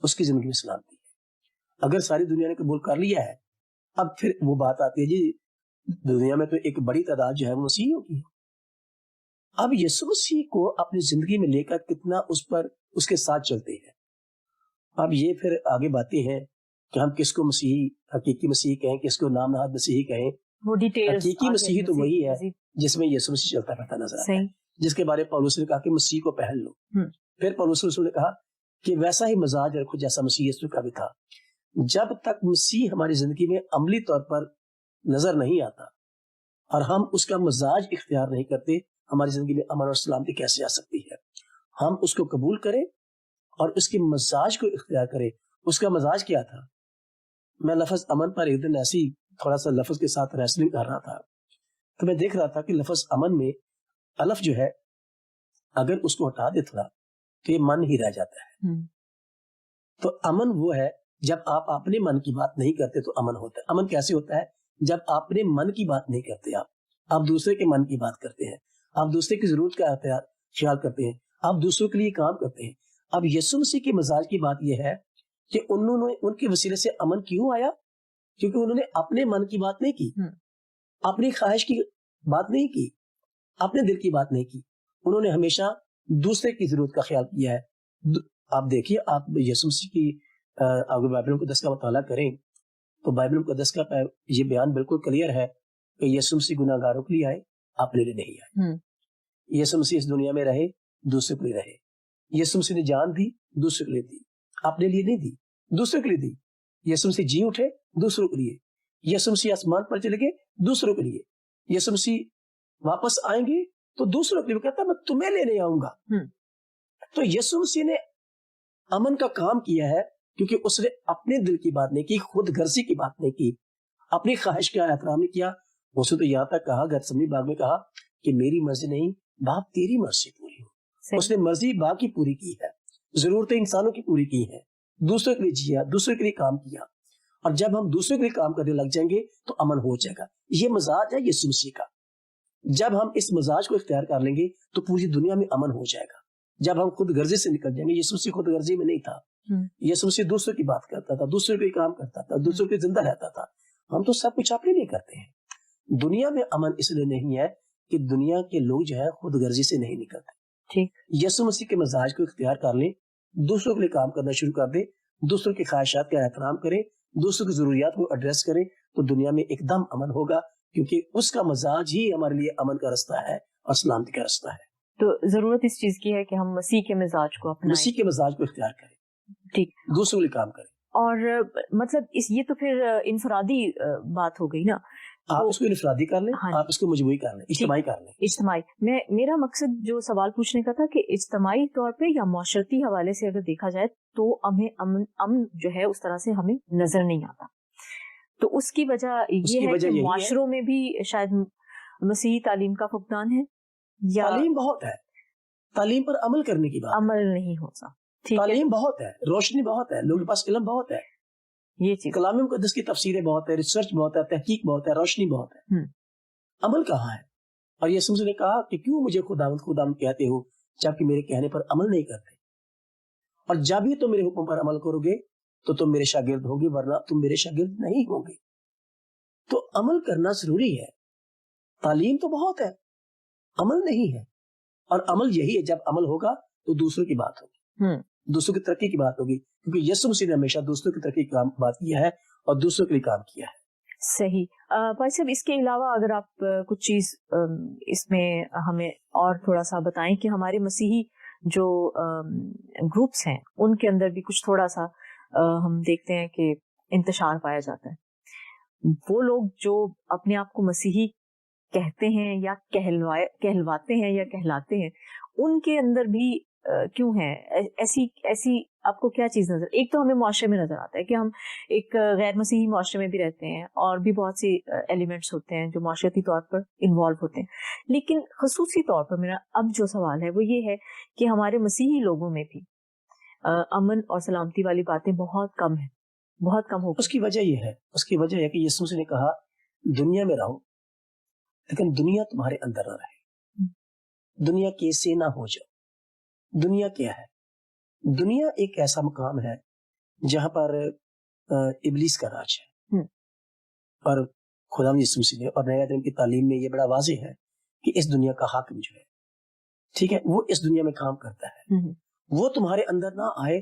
اس کی زندگی میں سلامتی ہے. اگر ساری دنیا نے قبول کر لیا ہے, اب پھر وہ بات آتی ہے جی دنیا میں تو ایک بڑی تعداد جو ہے وہ مسیحیوں کی ہے. اب یسوع مسیح کو اپنی زندگی میں لے کر کتنا اس کے ساتھ چلتے ہیں. اب یہ پھر آگے باتیں ہیں کہ ہم کس کو مسیحی, حقیقی مسیحی کہیں, کس کو نام نہاد مسیحی کہیں. وہ ڈیٹیلز, حقیقی مسیحی تو وہی ہے جس میں یسوع مسیح چلتا رہتا نظر آتا ہے, جس کے بارے میں پولس نے کہا کہ مسیح کو پہن لو. پھر پولس رسول نے کہا کہ ویسا ہی مزاج رکھو جیسا مسیح یسوع کا بھی تھا. جب تک مسیح ہماری زندگی میں عملی طور پر نظر نہیں آتا اور ہم اس کا مزاج اختیار نہیں کرتے, ہماری زندگی میں امن اور سلامتی کیسے آ سکتی ہے؟ ہم اس کو قبول کریں اور اس کے مزاج کو اختیار کریں. اس کا مزاج کیا تھا؟ میں لفظ امن پر ایک دن ایسی تھوڑا سا لفظ کے ساتھ ریسلنگ کر رہا تھا, تو میں دیکھ رہا تھا کہ لفظ امن میں الف جو ہے اگر اس کو ہٹا دے تھوڑا تو یہ من ہی رہ جاتا ہے. تو امن وہ ہے جب آپ اپنے من کی بات نہیں کرتے تو امن ہوتا ہے. امن کیسے ہوتا ہے؟ جب آپ اپنے من کی بات نہیں کرتے, آپ دوسرے کے من کی بات کرتے ہیں, آپ دوسرے کی ضرورت کا خیال کرتے ہیں, آپ دوسروں کے لیے کام کرتے ہیں. اب یسوع مسیح کے مزاج کی بات یہ ہے کہ انہوں نے ان کے وسیلے سے امن کیوں آیا؟ کیونکہ انہوں نے اپنے من کی بات نہیں کی, اپنی خواہش کی بات نہیں کی, اپنے دل کی بات نہیں کی. انہوں نے ہمیشہ دوسرے کی ضرورت کا خیال کیا ہے. آپ دیکھیے, آپ یسوع مسیح کی اگر بائبل مقدس کا مطالعہ کریں تو بائبل مقدس کا یہ بیان بالکل کلیئر ہے کہ یسوع مسیح گناہ گاروں کے لیے آئے, اپنے لیے نہیں آئے. یسوع مسیح اس دنیا میں رہے, دوسرے کے لیے رہے. یسوع مسیح نے جان دی, دوسرے کے لیے دی, اپنے لیے نہیں دی, دوسرے کے لیے دی. یسوع مسیح جی اٹھے, دوسروں کے لیے. یسوع مسیح آسمان پر چلے گئے, دوسروں کے لیے. یسوع مسیح واپس آئیں گے تو دوسروں کے لیے. وہ کہتا ہے میں تمہیں لینے آؤں گا. تو یسوع مسیح نے امن کا کام کیا ہے کیونکہ اس نے اپنے دل کی بات نہیں کی, خود غرضی کی بات نہیں کی, اپنی خواہش کا احترام نہیں کیا. اسے تو یہاں تک کہا, گتسمنی باغ میں کہا کہ میری مرضی نہیں باپ تیری مرضی پوری ہو. اس نے مرضی باپ کی پوری کی ہے, ضرورتیں انسانوں کی پوری کی ہیں, دوسروں کے لیے جیا, دوسروں کے لیے کام کیا. اور جب ہم دوسروں کے لیے کام کرنے لگ جائیں گے تو امن ہو جائے گا. یہ مزاج ہے یسوع مسیح کا. جب ہم اس مزاج کو اختیار کر لیں گے تو پوری دنیا میں امن ہو جائے گا. جب ہم خود غرضی سے نکل جائیں گے, یسوع مسیح خود غرضی میں نہیں تھا. یسوع مسیح دوسروں کی بات کرتا تھا, دوسروں کے کام کرتا تھا, دوسروں کے زندہ رہتا تھا. ہم تو سب کچھ اپنے لیے کرتے ہیں. دنیا میں امن اس لیے نہیں ہے کہ دنیا کے لوگ جو ہے خود غرضی سے نہیں نکلتے. یسوع مسیح کے مزاج کو اختیار کر لیں, دوسروں کے لیے کام کرنا شروع کر دیں, دوسروں کی خواہشات کا احترام کریں, دوسروں کی ضروریات کو ایڈریس کریں, تو دنیا میں ایک دم امن ہوگا, کیونکہ اس کا مزاج ہی ہمارے لیے امن کا رستہ ہے اور سلامتی کا رستہ ہے. تو ضرورت اس چیز کی ہے کہ ہم مسیح کے مزاج کو اپنائیں, مسیح کے مزاج کو اختیار کریں, ٹھیک, دوسروں کے لیے کام کریں. اور مطلب یہ تو پھر انفرادی بات ہو گئی نا. آپ اس کو انفرادی کر لیں, آپ اس کو مجموعی کر لیں, اجتماعی کر لیں. اجتماعی, میرا مقصد جو سوال پوچھنے کا تھا کہ اجتماعی طور پہ یا معاشرتی حوالے سے اگر دیکھا جائے تو ہمیں امن جو ہے اس طرح سے ہمیں نظر نہیں آتا. تو اس کی وجہ یہ ہے کہ معاشروں میں بھی شاید مسیحی تعلیم کا فقدان ہے, یا تعلیم بہت ہے, تعلیم پر عمل کرنے کی بات, عمل نہیں ہوتا. ٹھیک ہے، تعلیم بہت ہے، روشنی بہت ہے، لوگوں کے پاس علم بہت ہے، یہ چیز کلام مقدس کی تفسیریں بہت ہے، ریسرچ بہت ہے، تحقیق بہت ہے، روشنی بہت ہے، عمل کہاں ہے؟ اور یسوع مسیح نے کہا کہ کیوں مجھے خداوند کہتے ہو جبکہ میرے کہنے پر عمل نہیں کرتے، اور جب ہی تم میرے حکم پر عمل کرو گے تو تم میرے شاگرد ہوگے، ورنہ تم میرے شاگرد نہیں ہوگے۔ تو عمل کرنا ضروری ہے، تعلیم تو بہت ہے، عمل نہیں ہے، اور عمل یہی ہے، جب عمل ہوگا تو دوسروں کی بات ہوگی، دوسروں کی ترقی کی بات ہوگی، کیونکہ یسوع مسیح نے ہمیشہ دوسروں کی ترقی کی بات کیا ہے اور دوسروں کے لیے کام کیا ہے۔ صحیح۔ بھائی صاحب، اس کے علاوہ اگر آپ کچھ چیز اس میں ہمیں اور تھوڑا سا بتائیں کہ ہمارے مسیحی جو گروپس ہیں ان کے اندر بھی کچھ تھوڑا سا ہم دیکھتے ہیں کہ انتشار پایا جاتا ہے، وہ لوگ جو اپنے آپ کو مسیحی کہتے ہیں یا کہلواتے ہیں یا کہلاتے ہیں، ان کے اندر بھی کیوں ہے ایسی آپ کو کیا چیز نظر؟ ایک تو ہمیں معاشرے میں نظر آتا ہے کہ ہم ایک غیر مسیحی معاشرے میں بھی رہتے ہیں اور بھی بہت سی ایلیمنٹس ہوتے ہیں جو معاشرتی طور پر انوالو ہوتے ہیں، لیکن خصوصی طور پر میرا اب جو سوال ہے وہ یہ ہے کہ ہمارے مسیحی لوگوں میں بھی امن اور سلامتی والی باتیں بہت کم ہیں، بہت کم ہو گئی۔ اس کی وجہ یہ ہے کہ یسوع مسیح نے کہا دنیا میں رہو لیکن دنیا تمہارے اندر نہ رہے، دنیا کے سے نہ ہو جاؤ۔ دنیا کیا ہے؟ دنیا ایک ایسا مقام ہے جہاں پر ابلیس کا راج ہے، اور خدا یسوع مسیح نے اور نیا نبی کی تعلیم میں یہ بڑا واضح ہے کہ اس دنیا کا حاکم جو ہے، ٹھیک ہے، وہ اس دنیا میں کام کرتا ہے، وہ تمہارے اندر نہ آئے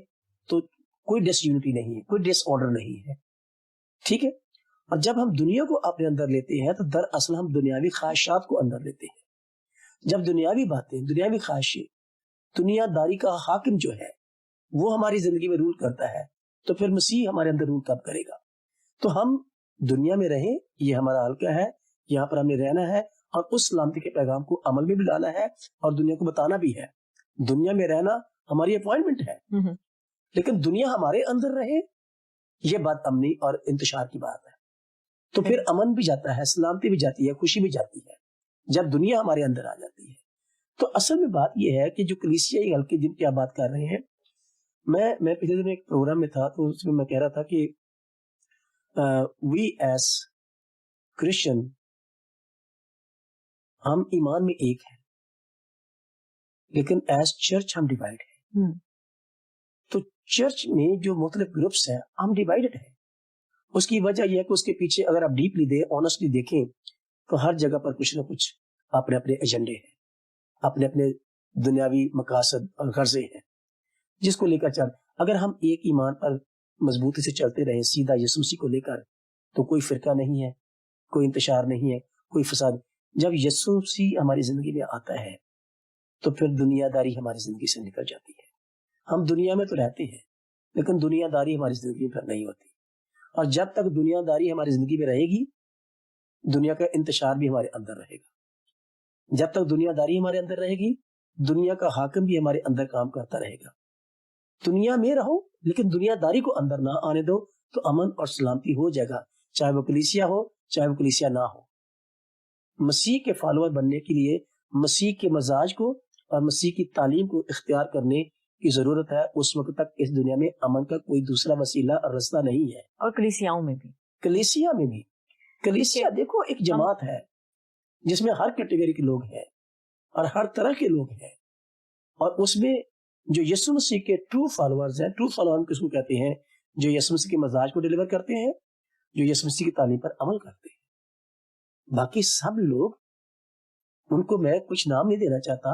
تو کوئی ڈس یونٹی نہیں ہے، کوئی ڈس آرڈر نہیں ہے، ٹھیک ہے۔ اور جب ہم دنیا کو اپنے اندر لیتے ہیں تو دراصل ہم دنیاوی خواہشات کو اندر لیتے ہیں۔ جب دنیاوی باتیں، دنیاوی خواہشیں، دنیا داری کا حاکم جو ہے وہ ہماری زندگی میں رول کرتا ہے، تو پھر مسیح ہمارے اندر رول کب کرے گا؟ تو ہم دنیا میں رہیں، یہ ہمارا حلقہ ہے، یہاں پر ہمیں رہنا ہے اور اس سلامتی کے پیغام کو عمل میں بھی لانا ہے اور دنیا کو بتانا بھی ہے۔ دنیا میں رہنا ہماری اپوائنٹمنٹ ہے، لیکن دنیا ہمارے اندر رہے، یہ بات امنی اور انتشار کی بات ہے۔ تو پھر امن بھی جاتا ہے، سلامتی بھی جاتی ہے، خوشی بھی جاتی ہے جب دنیا ہمارے اندر آ جاتی ہے۔ تو اصل میں بات یہ ہے کہ جو کلیسیائی حلقے جن کی آپ بات کر رہے ہیں، میں پچھلے دن ایک پروگرام میں تھا تو اس میں کہہ رہا تھا کہ وی ایز کرسچن ہم ایمان میں ایک ہیں، لیکن ایز چرچ ہم ڈیوائڈ ہیں۔ تو چرچ میں جو مختلف گروپس ہیں ہم ڈیوائڈڈ ہیں۔ اس کی وجہ یہ ہے کہ اس کے پیچھے اگر آپ ڈیپلی آنیسٹلی دیکھیں تو ہر جگہ پر کچھ نہ کچھ اپنے اپنے ایجنڈے ہیں، اپنے اپنے دنیاوی مقاصد اور غرضے ہیں جس کو لے کر چل۔ اگر ہم ایک ایمان پر مضبوطی سے چلتے رہیں سیدھا یسوع مسیح کو لے کر، تو کوئی فرقہ نہیں ہے، کوئی انتشار نہیں ہے، کوئی فساد۔ جب یسوع مسیح ہماری زندگی میں آتا ہے تو پھر دنیا داری ہماری زندگی سے نکل جاتی ہے۔ ہم دنیا میں تو رہتے ہیں لیکن دنیا داری ہماری زندگی میں نہیں ہوتی، اور جب تک دنیا داری ہماری زندگی میں رہے گی دنیا کا انتشار بھی ہمارے اندر رہے گا۔ جب تک دنیا داری ہمارے اندر رہے گی دنیا کا حاکم بھی ہمارے اندر کام کرتا رہے گا۔ دنیا میں رہو لیکن دنیا داری کو اندر نہ آنے دو تو امن اور سلامتی ہو جائے گا، چاہے وہ کلیسیا ہو چاہے وہ کلیسیا نہ ہو۔ مسیح کے فالوور بننے کے لیے مسیح کے مزاج کو اور مسیح کی تعلیم کو اختیار کرنے کی ضرورت ہے۔ اس وقت تک اس دنیا میں امن کا کوئی دوسرا وسیلہ اور رستہ نہیں ہے۔ اور کلیسیاؤں میں بھی، کلیسیا میں بھی، کلیسیا دیکھو ایک جماعت ہے جس میں ہر کیٹیگری کے لوگ ہیں اور ہر طرح کے لوگ ہیں، اور اس میں جو یسوع مسیح کے ٹرو فالوورز ہیں، ٹرو فالوور کس کو کہتے ہیں؟ جو یسوع مسیح کے مزاج کو ڈیلیور کرتے ہیں، جو یسوع مسیح کی تعلیم پر عمل کرتے ہیں۔ باقی سب لوگ، ان کو میں کچھ نام نہیں دینا چاہتا،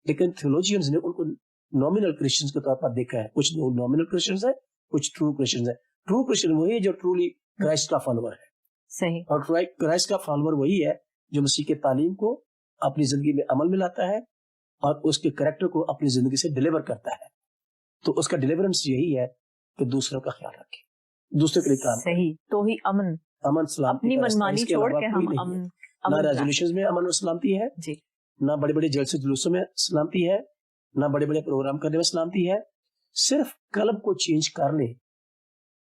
لیکن تھیولوجینز نے ان کو نومینل کرسچنز کے طور پر دیکھا ہے۔ کچھ لوگ نومینل کرسچنز ہیں، کچھ ٹرو کرسچنز ہیں۔ ٹرو کرسچن وہی ہے جو ٹرولی کرائسٹ کا فالوور ہے، صحیح، اور کرائسٹ کا فالوور وہی ہے جو مسیح کے تعلیم کو اپنی زندگی میں عمل میں لاتا ہے اور اس کے کریکٹر کو اپنی زندگی سے ڈیلیور کرتا ہے۔ تو اس کا ڈیلیورنس یہی ہے کہ دوسروں کا خیال رکھے، دوسروں کے لیے کام کرے۔ صحیح، تو ہی امن سلامتی اپنی کا رستہ، منمانی اس کے چھوڑ علاوہ کے کوئی ہم نہیں ہے۔ امن نہ ریزولوشنز میں امن اور سلامتی ہے، جی، نہ بڑے بڑے جلسے جلوسوں میں سلامتی ہے، نہ بڑے بڑے پروگرام کرنے میں سلامتی ہے۔ صرف قلب کو چینج کر لیں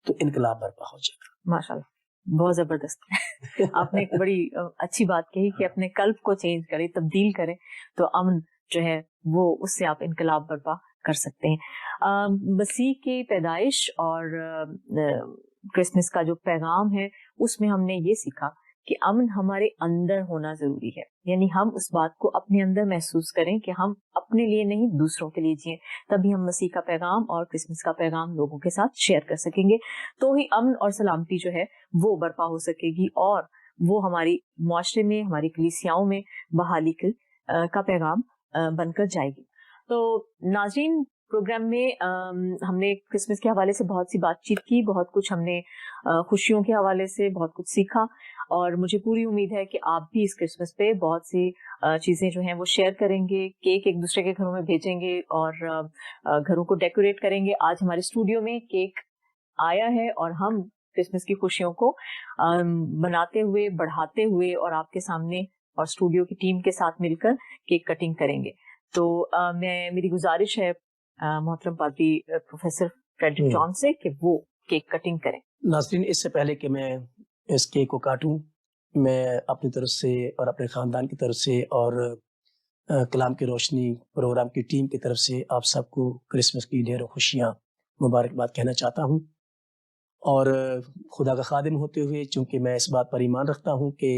تو انقلاب برپا ہو جائے گا۔ ماشاءاللہ، بہت زبردست۔ آپ نے ایک بڑی اچھی بات کہی کہ اپنے قلب کو چینج کریں، تبدیل کریں، تو امن جو ہے وہ اس سے آپ انقلاب برپا کر سکتے ہیں. مسیح کی پیدائش اور کرسمس کا جو پیغام ہے اس میں ہم نے یہ سیکھا کہ امن ہمارے اندر ہونا ضروری ہے. یعنی ہم اس بات کو اپنے اندر محسوس کریں کہ ہم اپنے لیے نہیں دوسروں کے لیے جئیں, تبھی ہم مسیح کا پیغام اور کرسمس کا پیغام لوگوں کے ساتھ شیئر کر سکیں گے. تو ہی امن اور سلامتی جو ہے وہ برپا ہو سکے گی اور وہ ہماری معاشرے میں, ہماری کلیسیاؤں میں بحالی کا پیغام بن کر جائے گی. تو ناظرین, پروگرام میں ہم نے کرسمس کے حوالے سے بہت سی بات چیت کی, بہت کچھ ہم نے خوشیوں کے حوالے سے بہت کچھ سیکھا, اور مجھے پوری امید ہے کہ آپ بھی اس کرسمس پہ بہت سی چیزیں جو ہیں وہ شیئر کریں گے, کیک ایک دوسرے کے گھروں میں بھیجیں گے اور گھروں کو ڈیکوریٹ کریں گے. آج ہمارے اسٹوڈیو میں کیک آیا ہے اور ہم کرسمس کی خوشیوں کو بناتے ہوئے, بڑھاتے ہوئے اور آپ کے سامنے اور اسٹوڈیو کی ٹیم کے ساتھ مل کر کیک کٹنگ کریں گے. تو میری گزارش ہے محترم پادری پروفیسر فریڈرک جان سے کہ وہ کیک کٹنگ کریں. ناظرین, اس سے پہلے کہ میں اس کیک کو کاٹوں, میں اپنی طرف سے اور اپنے خاندان کی طرف سے اور کلام کی روشنی پروگرام کی ٹیم کی طرف سے آپ سب کو کرسمس کی ڈھیروں خوشیاں, مبارکباد کہنا چاہتا ہوں. اور خدا کا خادم ہوتے ہوئے, چونکہ میں اس بات پر ایمان رکھتا ہوں کہ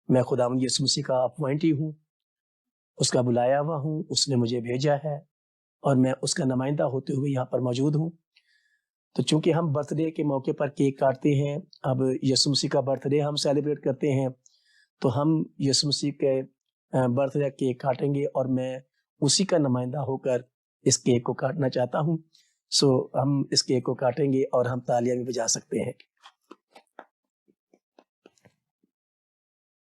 میں خداوند یسوع مسیح کا اپوائنٹی ہوں, اس کا بلایا ہوا ہوں, اس نے مجھے بھیجا ہے اور میں اس کا نمائندہ ہوتے ہوئے یہاں پر موجود ہوں. تو چونکہ ہم برتھ ڈے کے موقع پر کیک کاٹتے ہیں, اب یسوع مسیح کا برتھ ڈے ہم سیلیبریٹ کرتے ہیں, تو ہم یسوع مسیح کے برتھ ڈے کیک کاٹیں گے اور میں اسی کا نمائندہ ہو کر اس کیک کو کاٹنا چاہتا ہوں. سو ہم اس کیک کو کاٹیں گے اور ہم تالیاں بھی بجا سکتے ہیں.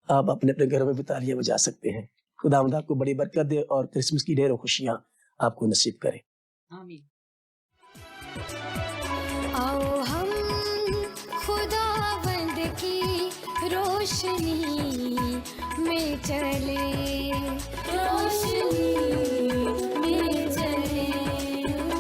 آپ اپنے اپنے گھروں میں بھی تالیاں بجا سکتے ہیں. خداوند آپ کو بڑی برکت دے اور کرسمس کی ڈھیروں خوشیاں آپ کو نصیب کرے. آمین. آؤ ہم خداوند کی روشنی میں چلے, روشنی